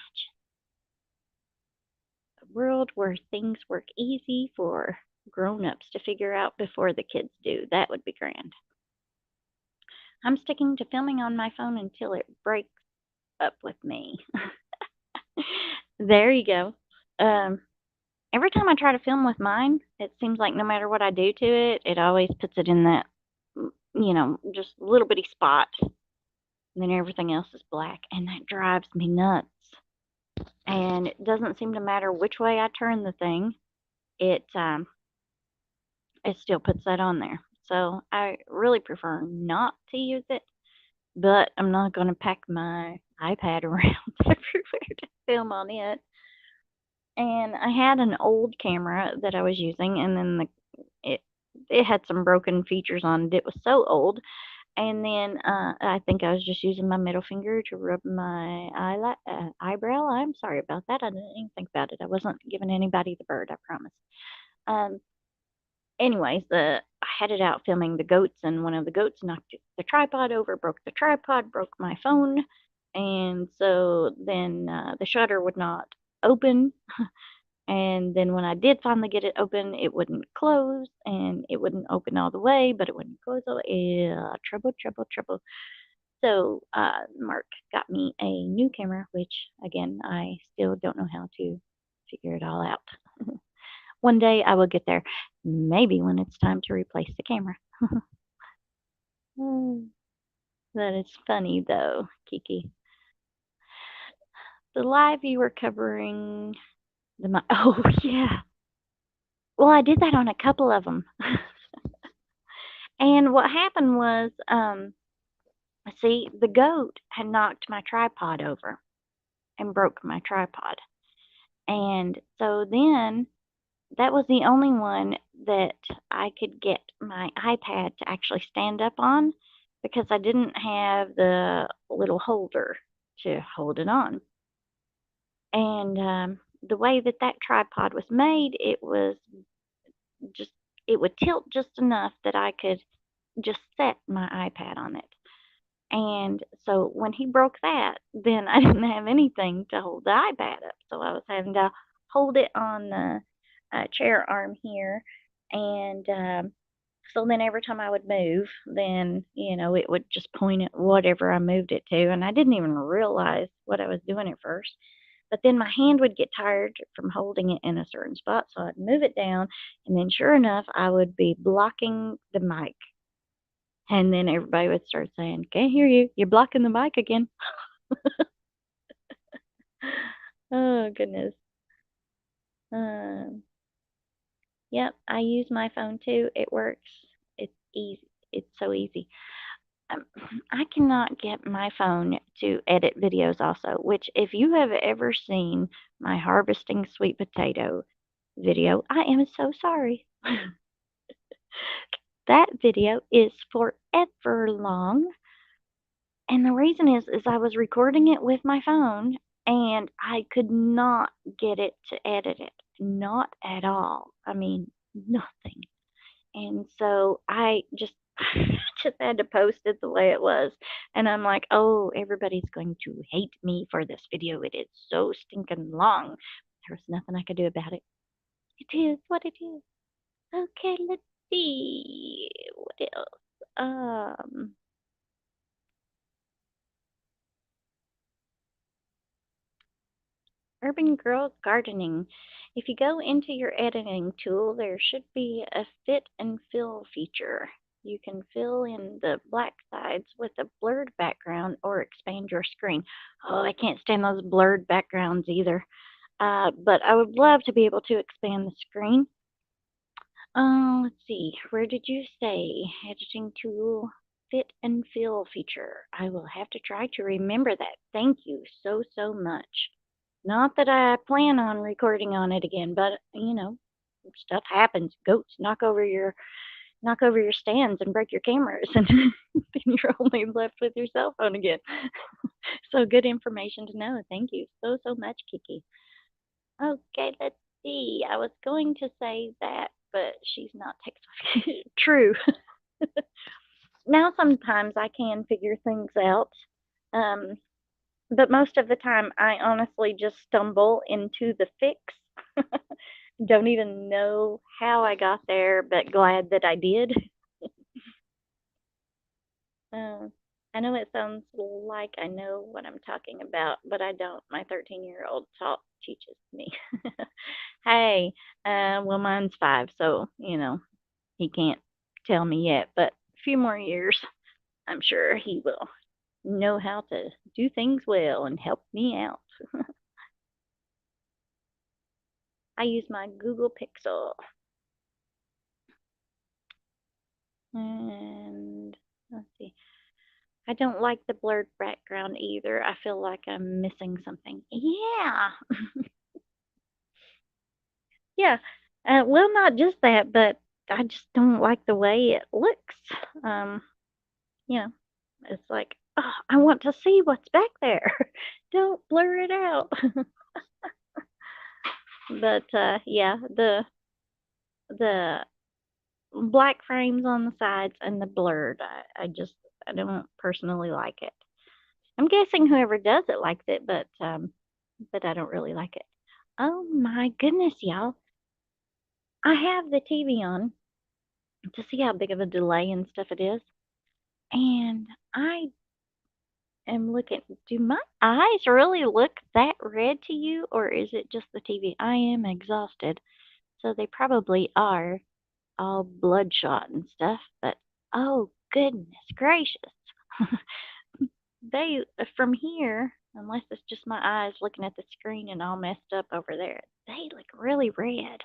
a world where things work easy for grown-ups to figure out before the kids do. That would be grand. I'm sticking to filming on my phone until it breaks up with me. There you go. Um, every time I try to film with mine, it seems like no matter what I do to it, it always puts it in that, just a little bitty spot. And then everything else is black, and that drives me nuts. And it doesn't seem to matter which way I turn the thing, it it still puts that on there. So I really prefer not to use it, but I'm not going to pack my iPad around everywhere to film on it. And I had an old camera that I was using, and then it it had some broken features on it. It was so old, and then I think I was just using my middle finger to rub my eyebrow. I'm sorry about that. I didn't even think about it. I wasn't giving anybody the bird. I promise. Um, anyways, I had it out filming the goats, and one of the goats knocked the tripod over, broke the tripod, broke my phone, and so then the shutter would not open. And then when I did finally get it open, it wouldn't close, and it wouldn't open all the way, but it wouldn't close all the way. Yeah, trouble, trouble, trouble. So Mark got me a new camera, which again I still don't know how to figure it all out. One day I will get there, maybe when it's time to replace the camera. That is funny though, Kiki. The live you were covering oh yeah. Well, I did that on a couple of them. And what happened was, see, the goat had knocked my tripod over and broke my tripod. And so then that was the only one that I could get my iPad to actually stand up on because I didn't have the little holder to hold it on. And the way that that tripod was made, just, it would tilt just enough that I could just set my iPad on it. And so when he broke that, then I didn't have anything to hold the iPad up. So I was having to hold it on the chair arm here. And so then every time I would move, then, it would just point at whatever I moved it to. And I didn't even realize what I was doing at first. But then my hand would get tired from holding it in a certain spot. So I'd move it down. And then sure enough, I would be blocking the mic. And then everybody would start saying, "Can't hear you. You're blocking the mic again." Oh, goodness. Um, yep, I use my phone too. It works. It's easy. It's so easy. Um, I cannot get my phone to edit videos also, which if you have ever seen my harvesting sweet potato video, I am so sorry. That video is forever long. And the reason is I was recording it with my phone and I could not get it to edit it. Not at all. I mean, nothing. And so I just just had to post it the way it was. And I'm like, "Oh, everybody's going to hate me for this video. It is so stinking long." There was nothing I could do about it. It is what it is. Okay, let's see. What else? Urban Girl Gardening. If you go into your editing tool, there should be a fit and fill feature. You can fill in the black sides with a blurred background or expand your screen. Oh, I can't stand those blurred backgrounds either. But I would love to be able to expand the screen. Let's see. Where did you say? Editing tool, fit and fill feature. I will have to try to remember that. Thank you so, so much. Not that I plan on recording on it again, but stuff happens. Goats knock over your stands and break your cameras, and then you're only left with your cell phone again. So good information to know. Thank you so, so much, Kiki. Okay, let's see. I was going to say that, but she's not texting. True. Now sometimes I can figure things out, um, but most of the time I honestly just stumble into the fix. Don't even know how I got there, but glad that I did. Uh, I know it sounds like I know what I'm talking about, but I don't. My 13-year-old teaches me. Hey, well, mine's 5, so, he can't tell me yet, but a few more years, I'm sure he will know how to do things well and help me out. I use my Google Pixel. And let's see. I don't like the blurred background either. I feel like I'm missing something. Yeah. Yeah. Well, not just that, but I just don't like the way it looks. Um, you know, it's like, oh, I want to see what's back there. Don't blur it out. But yeah, the black frames on the sides and the blurred, I don't personally like it. I'm guessing whoever does it likes it, but I don't really like it. Oh my goodness, y'all. I have the TV on to see how big of a delay and stuff it is. And I am looking, do my eyes really look that red to you, or is it just the TV? I am exhausted. So they probably are all bloodshot and stuff, but oh goodness gracious. They, from here, unless it's just my eyes looking at the screen and all messed up over there, they look really red.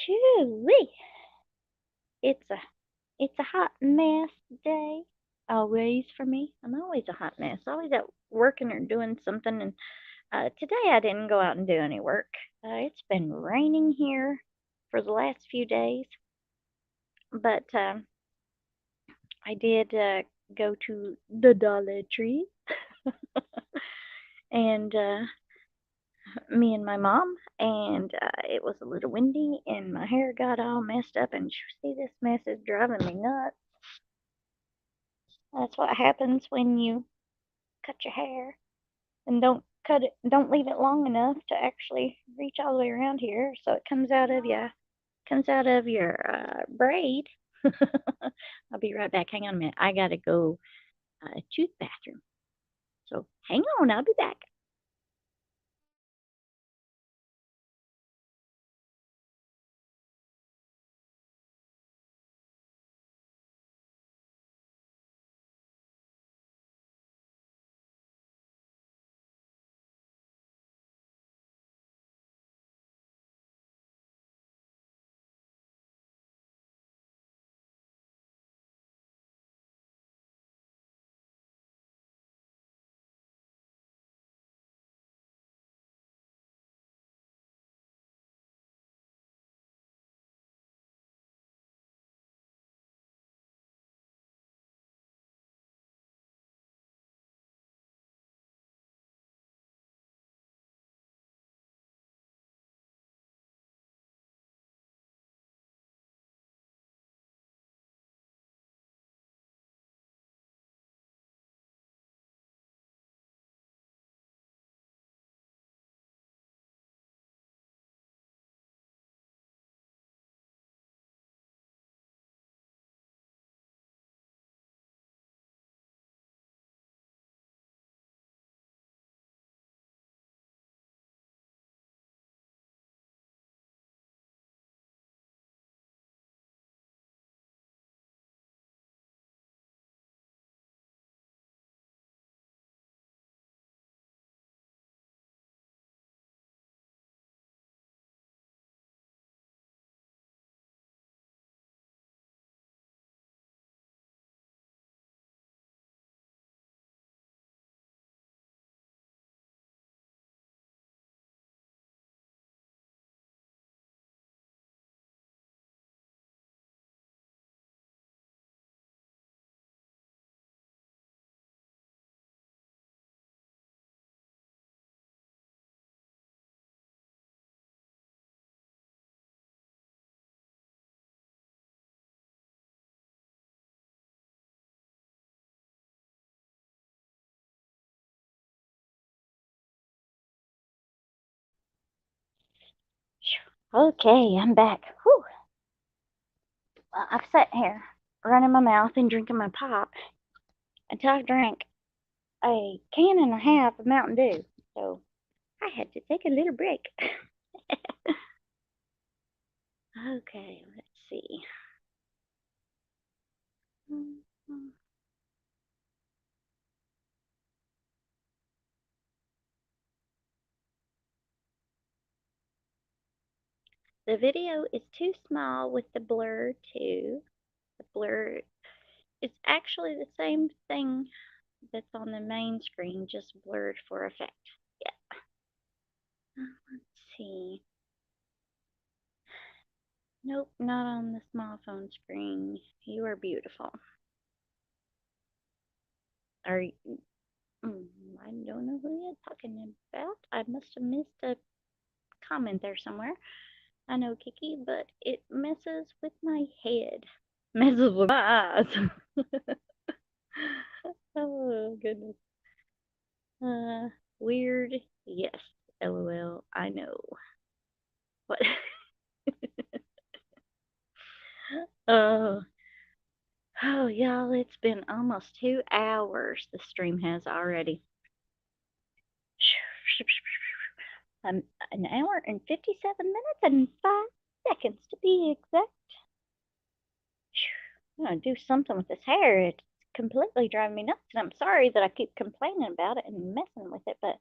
Shoo-wee. It's a it's a hot mess day. Always for me. I'm always a hot mess. Always out working or doing something. And today I didn't go out and do any work. It's been raining here for the last few days, but I did go to the Dollar Tree, and me and my mom, and it was a little windy, and my hair got all messed up. And see, this mess is driving me nuts. That's what happens when you cut your hair and don't leave it long enough to actually reach all the way around here, so it comes out of your braid. I'll be right back. Hang on a minute. I gotta go to the bathroom. So hang on. I'll be back. Okay, I'm back. Whew. Well, I've sat here running my mouth and drinking my pop until I drank a can and a half of Mountain Dew. So I had to take a little break. Okay, let's see. The video is too small with the blur too. The blur is actually the same thing that's on the main screen, just blurred for effect. Yeah. Let's see. Nope, not on the small phone screen. You are beautiful. Are you, I don't know who you're talking about. I must have missed a comment there somewhere. I know, Kiki, but it messes with my head. Messes with my eyes. Oh, goodness. Uh, weird. Yes. LOL. I know. What? Oh, oh, y'all, it's been almost 2 hours the stream has already. An hour and 57 minutes and 5 seconds to be exact. I'm gonna do something with this hair. It's completely driving me nuts, and I'm sorry that I keep complaining about it and messing with it, but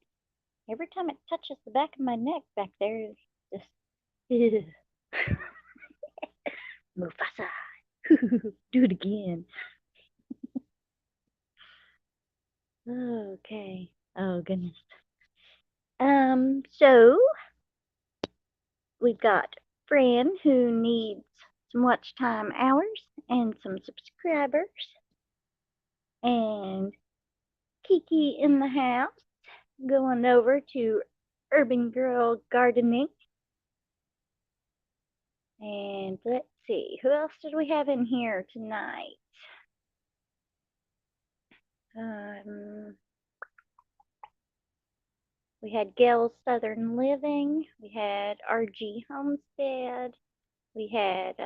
every time it touches the back of my neck back there, it's just Mufasa. Do it again. Okay. Oh goodness. So we've got Fran who needs some watch time hours and some subscribers, and Kiki in the house going over to Urban Girl Gardening. And let's see, who else did we have in here tonight? We had Gail's Southern Living, we had RG Homestead, we had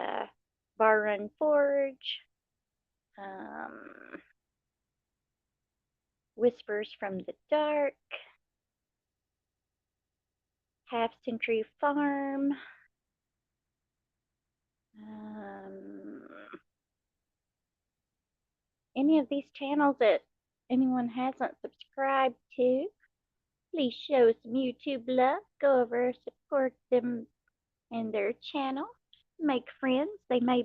Bar Run Forge, Whispers from the Dark, Half Century Farm, any of these channels that anyone hasn't subscribed to, please show some YouTube love. Go over, support them and their channel. Make friends. They may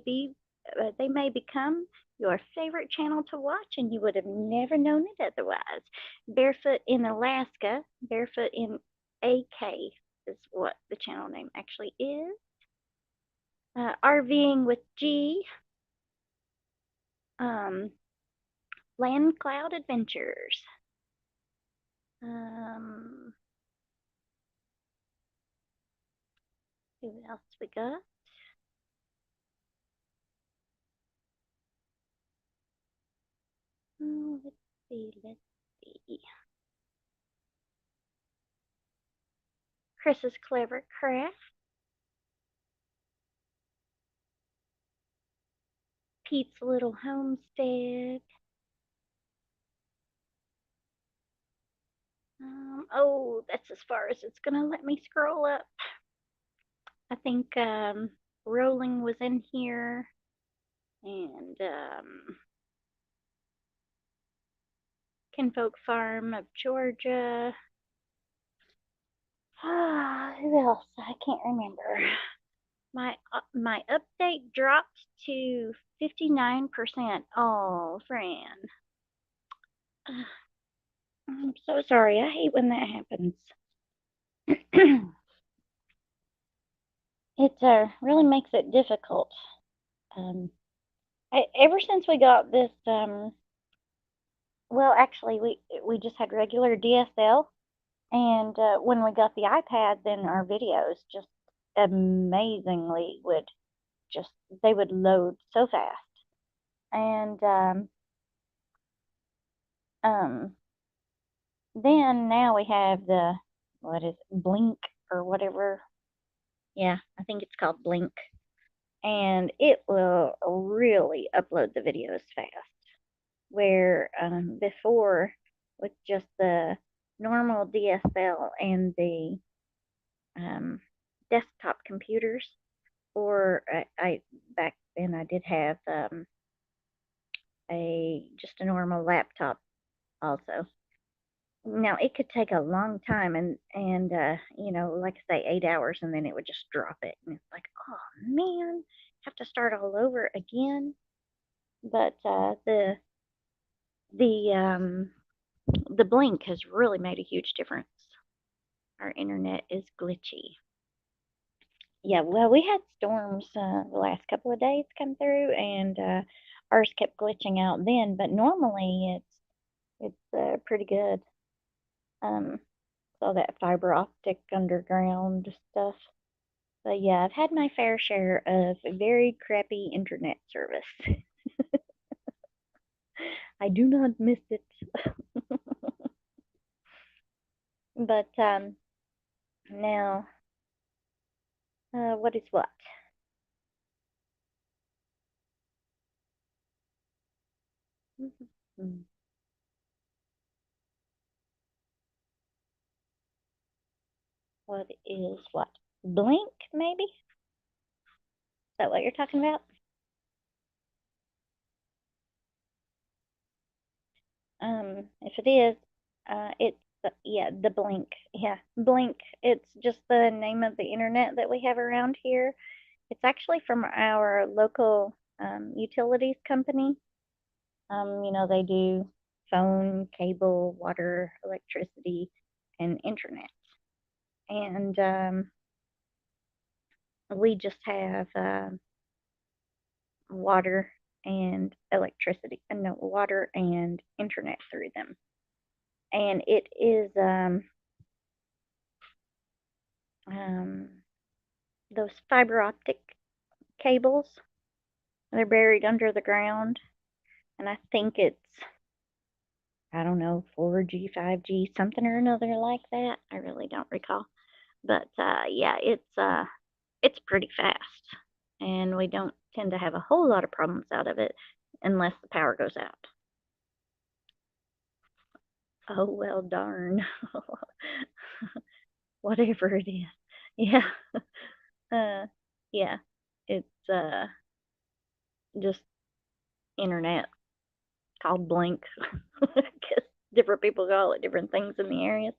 become your favorite channel to watch, and you would have never known it otherwise. Barefoot in Alaska, Barefoot in AK is what the channel name actually is. RVing with G. Land Cloud Adventures. Who else we got? Oh, let's see. Chris's Clever Craft. Pete's Little Homestead. Oh, that's as far as it's gonna let me scroll up. I think Rolling was in here, and Kinfolk Farm of Georgia. Who else? I can't remember. My update dropped to 59%. Oh, Fran. I'm so sorry. I hate when that happens. It really makes it difficult. Ever since we got this, well, actually, we just had regular DSL, and when we got the iPad, then our videos just amazingly they would load so fast. And then now we have the, what is it, Blink or whatever Yeah, I think it's called Blink. And it will really upload the videos fast. Where before, with just the normal DSL and the um, desktop computers, or I back then I did have a just a normal laptop also. Now it could take a long time, and like I say, 8 hours, and then it would just drop it, and it's like, oh man, have to start all over again. But the the blink has really made a huge difference. Our internet is glitchy. Yeah, well, we had storms the last couple of days come through, and ours kept glitching out then. But normally it's pretty good. Um, all that fiber optic underground stuff. But yeah, I've had my fair share of very crappy internet service. I do not miss it. But now, what is what? What is what? Blink, maybe? Is that what you're talking about? If it is, it's yeah, the Blink. Yeah, Blink. It's just the name of the internet that we have around here. It's actually from our local utilities company. They do phone, cable, water, electricity, and internet. And we just have water and electricity, no, water and internet through them. And it is um, those fiber optic cables. They're buried under the ground, and I think it's, I don't know, 4G, 5G, something or another like that. I really don't recall. But yeah, it's pretty fast, and we don't tend to have a whole lot of problems out of it unless the power goes out. Oh well, darn. Whatever it is. Yeah. Uh, yeah. It's just internet called Blink. Because different people call it different things in the area.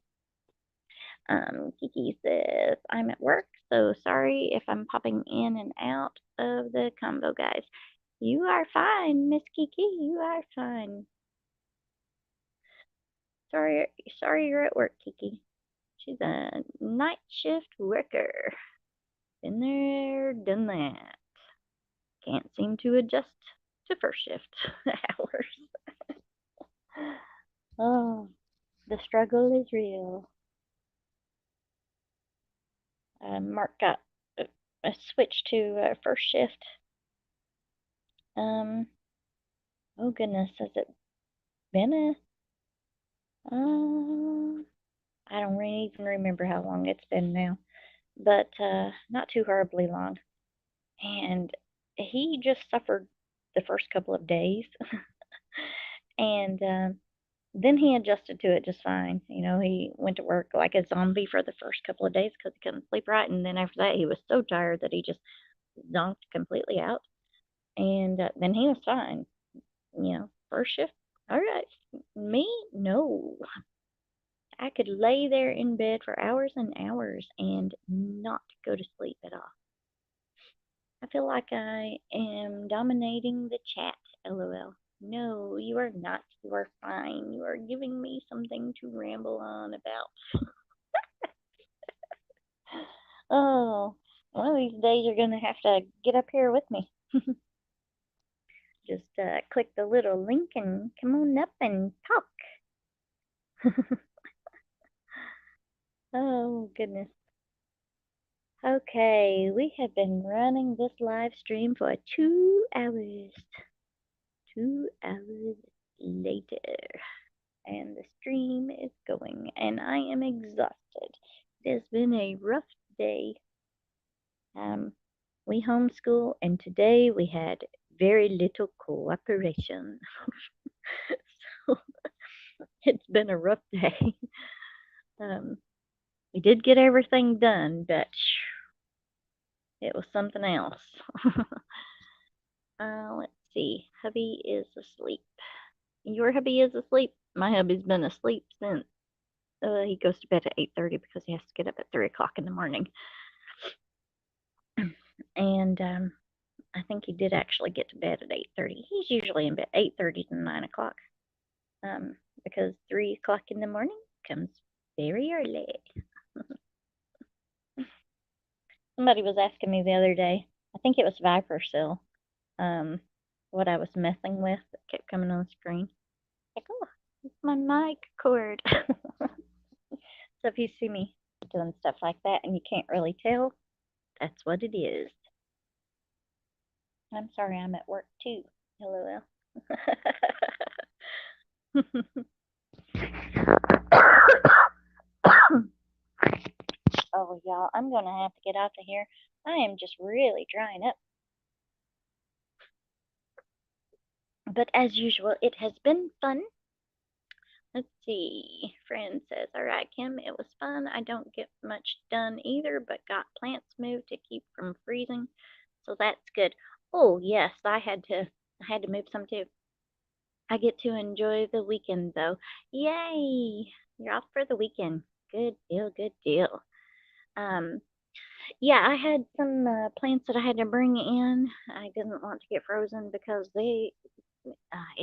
Kiki says, I'm at work, so sorry if I'm popping in and out of the combo, guys. You are fine, Miss Kiki. You are fine. Sorry you're at work, Kiki. She's a night shift worker. Been there, done that. Can't seem to adjust to first shift hours. Oh, the struggle is real. Mark got a switch to first shift. Um, oh goodness, has it been I don't really even remember how long it's been now, but not too horribly long. And he just suffered the first couple of days, and then he adjusted to it just fine. He went to work like a zombie for the first couple of days because he couldn't sleep right, and then after that, he was so tired that he just zonked completely out. And then he was fine. First shift, all right. Me, no. I could lay there in bed for hours and hours and not go to sleep at all. I feel like I am dominating the chat, lol. No, you are not. You are fine. You are giving me something to ramble on about. Oh, one of these days you're going to have to get up here with me. Just click the little link and come on up and talk. Oh, goodness. Okay, we have been running this live stream for 2 hours. 2 hours later, and the stream is going, and I am exhausted. It has been a rough day. We homeschool, and today we had very little cooperation. So it's been a rough day. Um, we did get everything done, but it was something else. Let's see. Hubby is asleep. Your hubby is asleep. My hubby's been asleep since he goes to bed at 8:30 because he has to get up at 3 o'clock in the morning. And I think he did actually get to bed at 8:30. He's usually in bed 8:30 to 9 o'clock. Because 3 o'clock in the morning comes very early. Somebody was asking me the other day, I think it was Viper Cell, what I was messing with that kept coming on the screen. Like, oh, it's my mic cord. So if you see me doing stuff like that and you can't really tell, that's what it is. I'm sorry, I'm at work too. LOL. Oh, y'all, I'm going to have to get out of here. I am just really drying up. But as usual, it has been fun. Let's see. Friend says, all right, Kim, it was fun. I don't get much done either, but got plants moved to keep from freezing. So that's good. Oh, yes, I had to move some too. I get to enjoy the weekend though. Yay! You're off for the weekend. Good deal, good deal. Yeah, I had some plants that I had to bring in. I didn't want to get frozen because it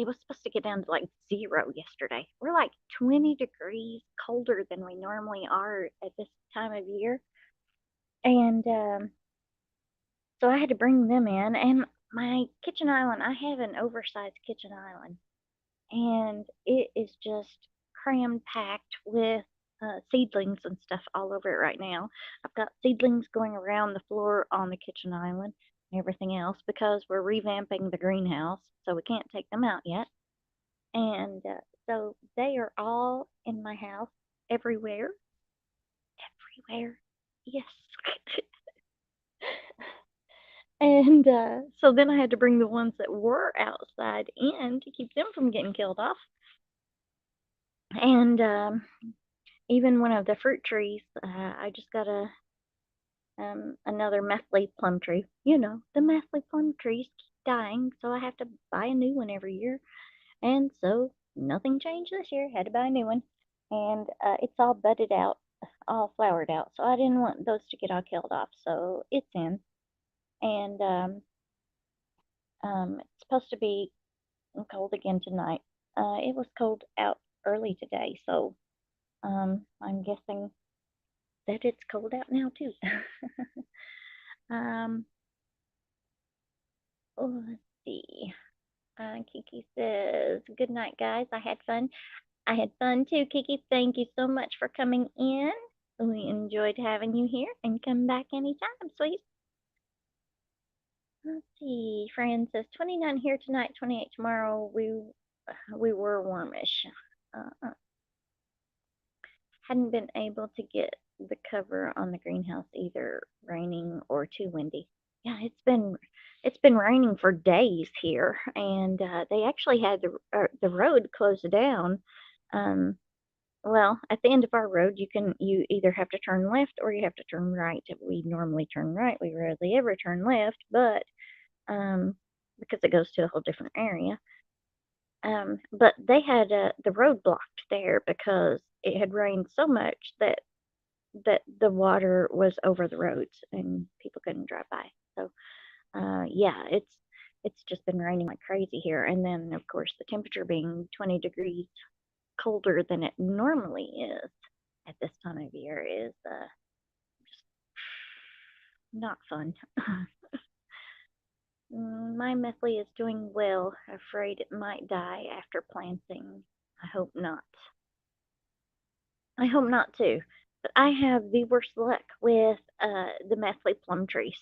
was supposed to get down to like 0 yesterday. We're like 20 degrees colder than we normally are at this time of year. And so I had to bring them in. And my kitchen island, I have an oversized kitchen island. And it is just cram packed with seedlings and stuff all over it right now. I've got seedlings going around the floor on the kitchen island and everything else because we're revamping the greenhouse, so we can't take them out yet. And so they are all in my house everywhere. Everywhere. Yes. And so then I had to bring the ones that were outside in to keep them from getting killed off. And even one of the fruit trees, I just got another methley plum tree. You know, the methley plum trees keep dying, so I have to buy a new one every year. And so nothing changed this year. Had to buy a new one, and it's all budded out, all flowered out. So I didn't want those to get all killed off. So it's in, and it's supposed to be cold again tonight. It was cold out early today, so I'm guessing that it's cold out now too. Oh, let's see. Kiki says, good night, guys. I had fun. I had fun too, Kiki. Thank you so much for coming in. We enjoyed having you here and come back anytime, sweet. Let's see. Fran says 29 here tonight, 28 tomorrow. We were warmish. Hadn't been able to get the cover on the greenhouse either, raining or too windy. Yeah, it's been raining for days here, and they actually had the road closed down. Well, at the end of our road, you either have to turn left or you have to turn right. We normally turn right. We rarely ever turn left, but because it goes to a whole different area. But they had the road blocked there because it had rained so much that the water was over the roads and people couldn't drive by. So yeah, it's just been raining like crazy here. And then of course the temperature being 20 degrees colder than it normally is at this time of year is just not fun. My methley is doing well. Afraid it might die after planting. I hope not. I hope not too. But I have the worst luck with the methley plum trees.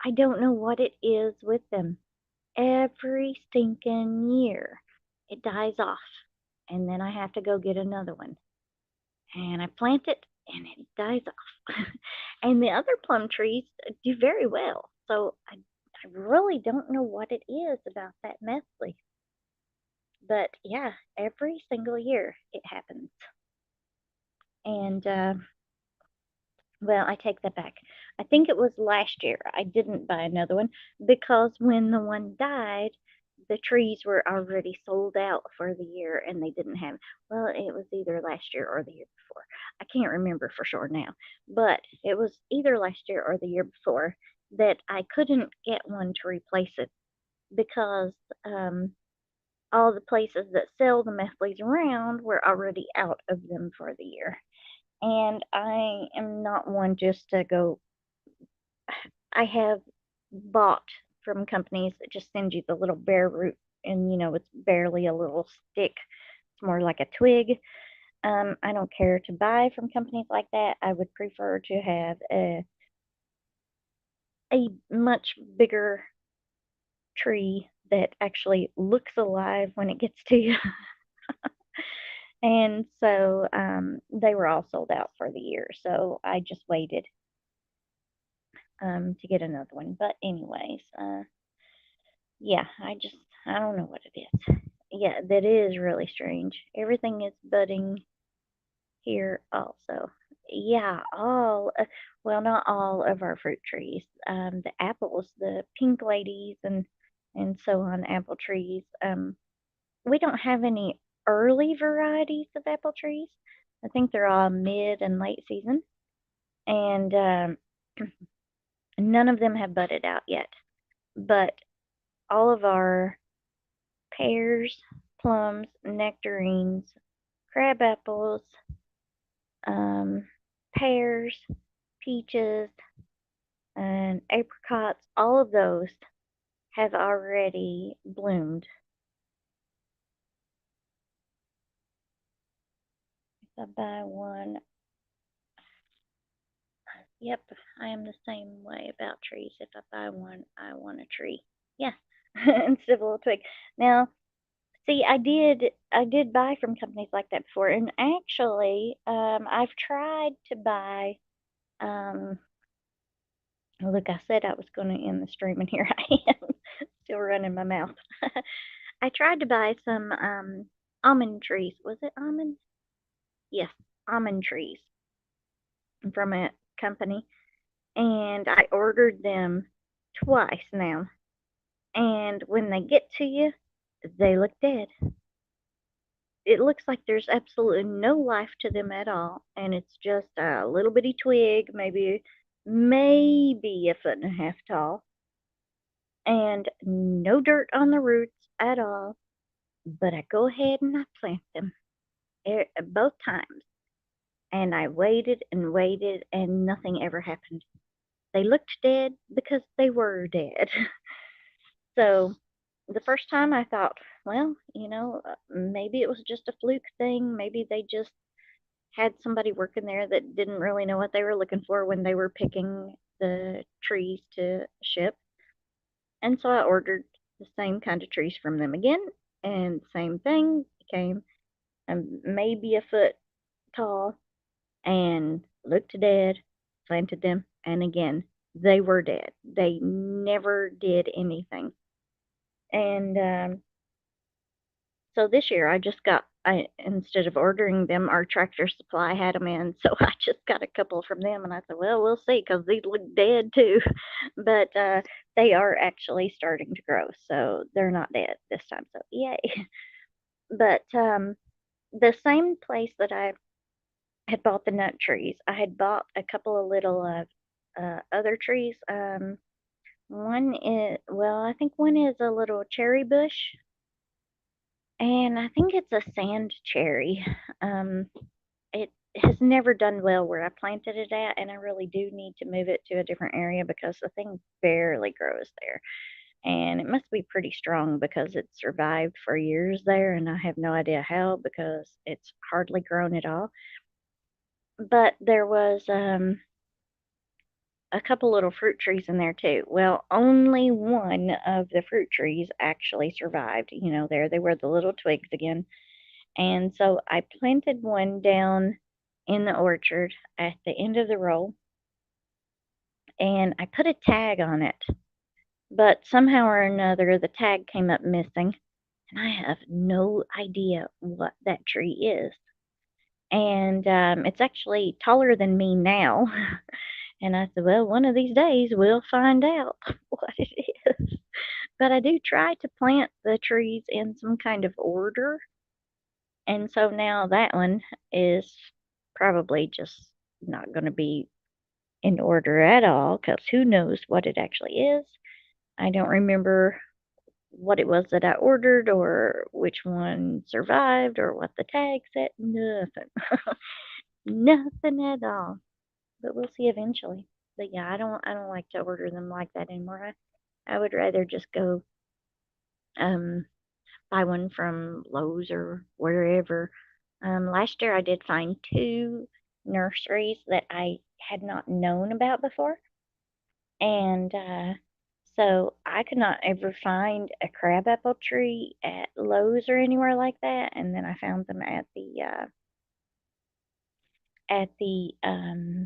I don't know what it is with them. Every stinking year, it dies off, and then I have to go get another one. And I plant it, and it dies off. And the other plum trees do very well. So I really don't know what it is about that meth leaf. But yeah, every single year it happens. And well, I take that back. I think it was last year. I didn't buy another one because when the one died, the trees were already sold out for the year and they didn't have, well, it was either last year or the year before. I can't remember for sure now, but it was either last year or the year before that I couldn't get one to replace it because all the places that sell the methylates around were already out of them for the year. And I am not one just to go. I have bought from companies that just send you the little bare root, and it's barely a little stick. It's more like a twig. I don't care to buy from companies like that. I would prefer to have a much bigger tree that actually looks alive when it gets to you. And so they were all sold out for the year. So I just waited to get another one. But anyways, yeah, I don't know what it is. Yeah, that is really strange. Everything is budding here also. Yeah, well, not all of our fruit trees. The apples, the pink ladies, and so on, apple trees. We don't have any early varieties of apple trees. I think they're all mid and late season, and none of them have budded out yet. But all of our pears, plums, nectarines, crab apples, um, pears, peaches, and apricots, all of those have already bloomed. If I buy one, yep, I am the same way about trees. If I buy one, I want a tree. Yeah, instead of a little twig. Now, see, I did buy from companies like that before, and actually, I've tried to buy. Um, Look, I said I was going to end the stream, and here I am, still running my mouth. I tried to buy some almond trees. Was it almond? Yes, almond trees from a company, and I ordered them twice now. And when they get to you, they look dead. It looks like there's absolutely no life to them at all, and it's just a little bitty twig, maybe a foot and a half tall, and no dirt on the roots at all. But I go ahead and I plant them both times, and I waited and waited, and nothing ever happened. They looked dead because they were dead. So the first time I thought, well, maybe it was just a fluke thing. Maybe they just had somebody working there that didn't really know what they were looking for when they were picking the trees to ship. And so I ordered the same kind of trees from them again, and same thing came maybe a foot tall and looked dead, planted them, and again, they were dead. They never did anything. And so this year I just instead of ordering them, our Tractor Supply had them in, so I just got a couple from them, and I said, well, we'll see, because these look dead too. But they are actually starting to grow, so they're not dead this time, so yay. But the same place that I had bought the nut trees, I had bought a couple of little other trees. One is, well, I think one is a little cherry bush, and I think it's a sand cherry. It has never done well where I planted it at, and I really do need to move it to a different area because the thing barely grows there. And it must be pretty strong because it survived for years there, and I have no idea how because it's hardly grown at all. But there was a couple little fruit trees in there too. Well, only one of the fruit trees actually survived. There they were, the little twigs again. And so I planted one down in the orchard at the end of the roll, and I put a tag on it. But somehow or another, the tag came up missing, and I have no idea what that tree is. And it's actually taller than me now. And I said, well, one of these days we'll find out what it is. But I do try to plant the trees in some kind of order. And so now that one is probably just not going to be in order at all because who knows what it actually is. I don't remember what it was that I ordered or which one survived or what the tag said. Nothing. Nothing at all. But we'll see eventually. But yeah, I don't like to order them like that anymore. I would rather just go um buy one from Lowe's or wherever. Last year I did find two nurseries that I had not known about before. And so I could not ever find a crabapple tree at Lowe's or anywhere like that. And then I found them at the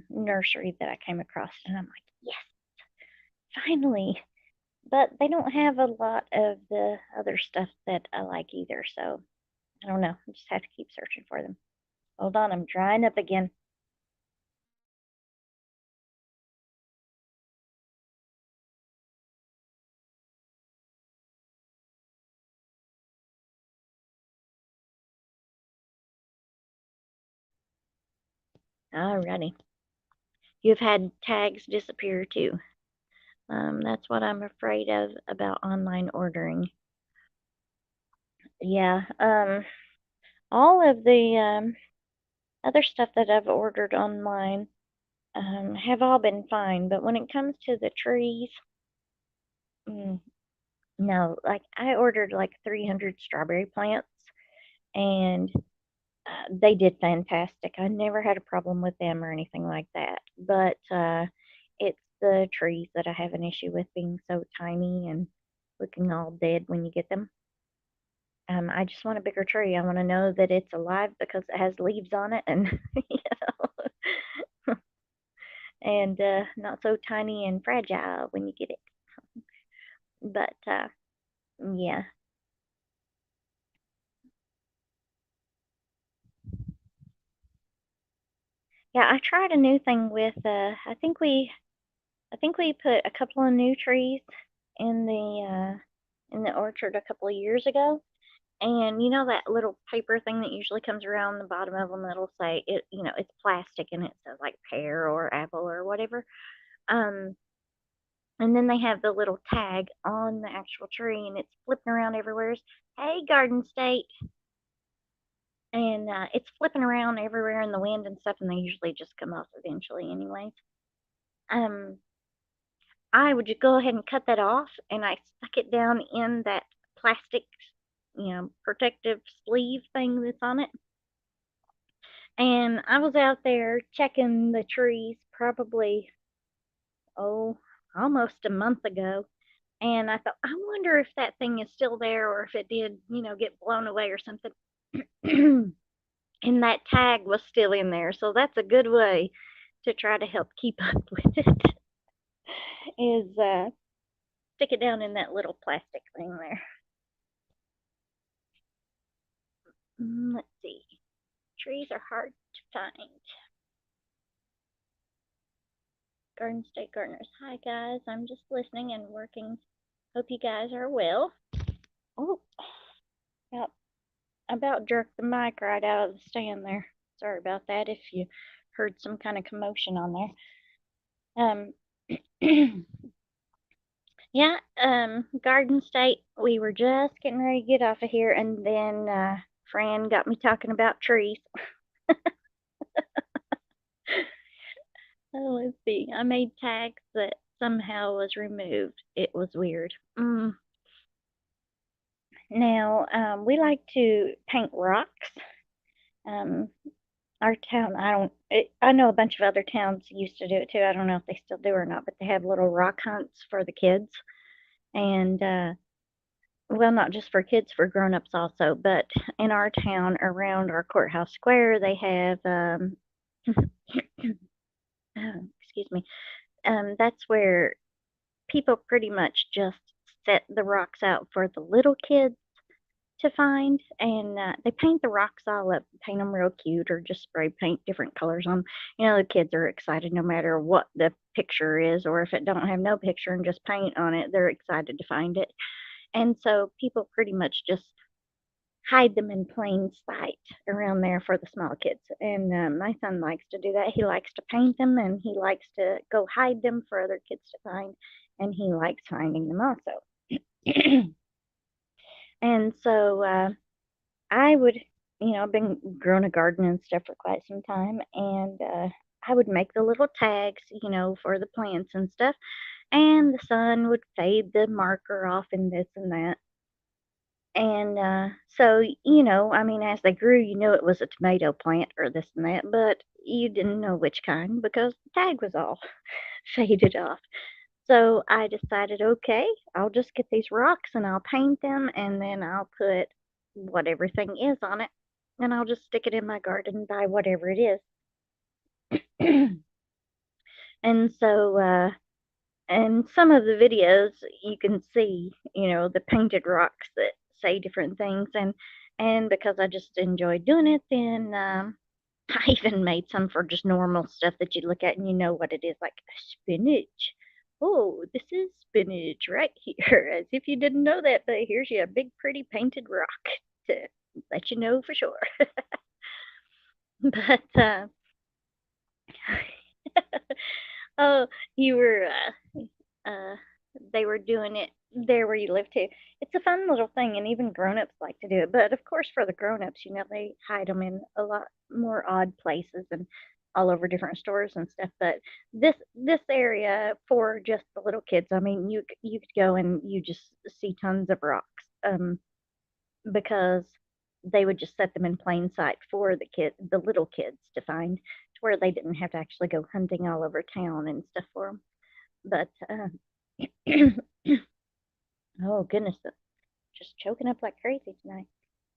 nursery that I came across, and I'm like, yes, finally. But they don't have a lot of the other stuff that I like either. So I don't know. I just have to keep searching for them. Hold on, I'm drying up again. Alrighty. You've had tags disappear too. That's what I'm afraid of about online ordering. Yeah. All of the other stuff that I've ordered online have all been fine, but when it comes to the trees, mm, no. Like I ordered like 300 strawberry plants, and they did fantastic. I never had a problem with them or anything like that. But it's the trees that I have an issue with being so tiny and looking all dead when you get them. I just want a bigger tree. I want to know that it's alive because it has leaves on it, and and not so tiny and fragile when you get it. But yeah, yeah. I tried a new thing with. I think we put a couple of new trees in the orchard a couple of years ago. And you know that little paper thing that usually comes around the bottom of them that'll say it, it's plastic and it says like pear or apple or whatever. Um, and then they have the little tag on the actual tree and it's flipping around everywhere. Hey, Garden State. And it's flipping around everywhere in the wind and stuff, and they usually just come off eventually, anyways. Um, I would just go ahead and cut that off, and I stuck it down in that plastic, protective sleeve thing that's on it. And I was out there checking the trees probably, oh, almost a month ago. And I thought, I wonder if that thing is still there or if it did, get blown away or something. And that tag was still in there. So that's a good way to try to help keep up with it is stick it down in that little plastic thing there. Let's see. Trees are hard to find. Garden State Gardeners. Hi, guys. I'm just listening and working. Hope you guys are well. Oh, about, about jerked the mic right out of the stand there. Sorry about that if you heard some kind of commotion on there. Yeah, Garden State, we were just getting ready to get off of here, and then Fran got me talking about trees. Oh, let's see. I made tags that somehow was removed. It was weird. Now, we like to paint rocks. Um, our town, I know a bunch of other towns used to do it too. I don't know if they still do or not, but they have little rock hunts for the kids. And, well, not just for kids, for grown-ups also. But in our town, around our courthouse square, they have Excuse me. That's where people pretty much just set the rocks out for the little kids to find, and they paint the rocks all up, paint them real cute, or just spray paint different colors on 'em. The kids are excited no matter what the picture is, or if it don't have no picture and just paint on it, they're excited to find it. And so people pretty much just hide them in plain sight around there for the small kids. And my son likes to do that. He likes to paint them, and he likes to go hide them for other kids to find, and he likes finding them also. And so I would, I've been growing a garden and stuff for quite some time, and I would make the little tags, for the plants and stuff, and the sun would fade the marker off and this and that. And so, I mean, as they grew, you knew it was a tomato plant or this and that, but you didn't know which kind because the tag was all faded off. So I decided, okay, I'll just get these rocks and I'll paint them, and then I'll put what everything is on it, and I'll just stick it in my garden by whatever it is. And so, in some of the videos, you can see, the painted rocks that say different things, and because I just enjoy doing it, then I even made some for just normal stuff that you look at and you know what it is, like spinach. Oh, this is spinach right here, as if you didn't know that, but here's you a big, pretty painted rock to let you know for sure. But, oh, you were, they were doing it there where you live too. It's a fun little thing, and even grown-ups like to do it. But of course, for the grown-ups, they hide them in a lot more odd places and all over different stores and stuff. But this area for just the little kids, I mean, you could go and you just see tons of rocks, because they would just set them in plain sight for the little kids to find, to where they didn't have to actually go hunting all over town and stuff for them. But oh goodness, just choking up like crazy tonight.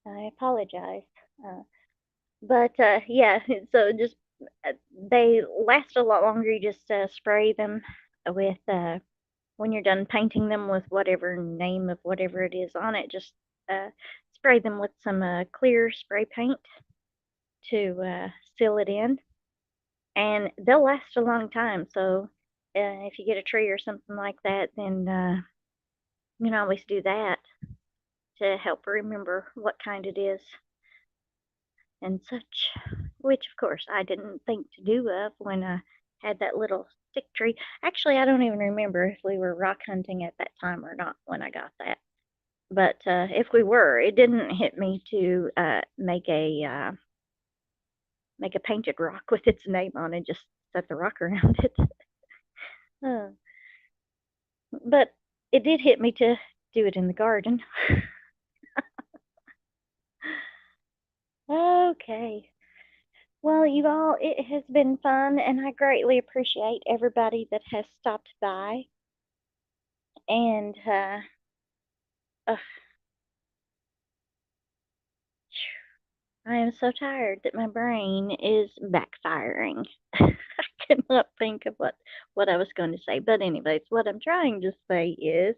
I apologize. Uh, but yeah, so just they last a lot longer. You just spray them with when you're done painting them with whatever name of whatever it is on it. Just uh, spray them with some clear spray paint to seal it in, and they'll last a long time. So if you get a tree or something like that, then you can always do that to help remember what kind it is and such, which of course I didn't think to do of when I had that little stick tree. Actually, I don't even remember if we were rock hunting at that time or not when I got that. But if we were, it didn't hit me to make a painted rock with its name on it. Just set the rock around it. uh, but it did hit me to do it in the garden. Okay. Well, you all, it has been fun, and I greatly appreciate everybody that has stopped by. And uh, I am so tired that my brain is backfiring. I cannot think of what I was going to say. But anyways, what I'm trying to say is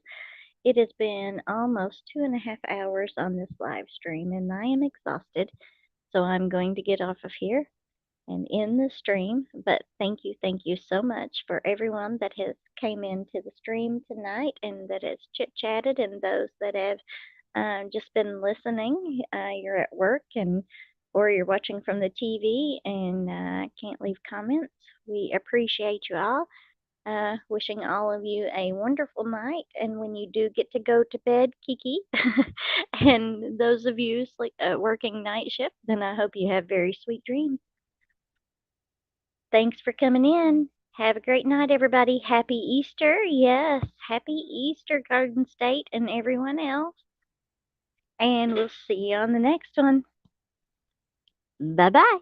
it has been almost 2.5 hours on this live stream, and I am exhausted. So I'm going to get off of here and end the stream. But thank you so much for everyone that has came into the stream tonight and that has chit chatted, and those that have just been listening. You're at work and or you're watching from the TV and can't leave comments. We appreciate you all. Wishing all of you a wonderful night, and when you do get to go to bed, Kiki, and those of you working night shift, then I hope you have very sweet dreams. Thanks for coming in. Have a great night, everybody. Happy Easter. Yes, happy Easter, Garden State, and everyone else. And we'll see you on the next one. Bye bye.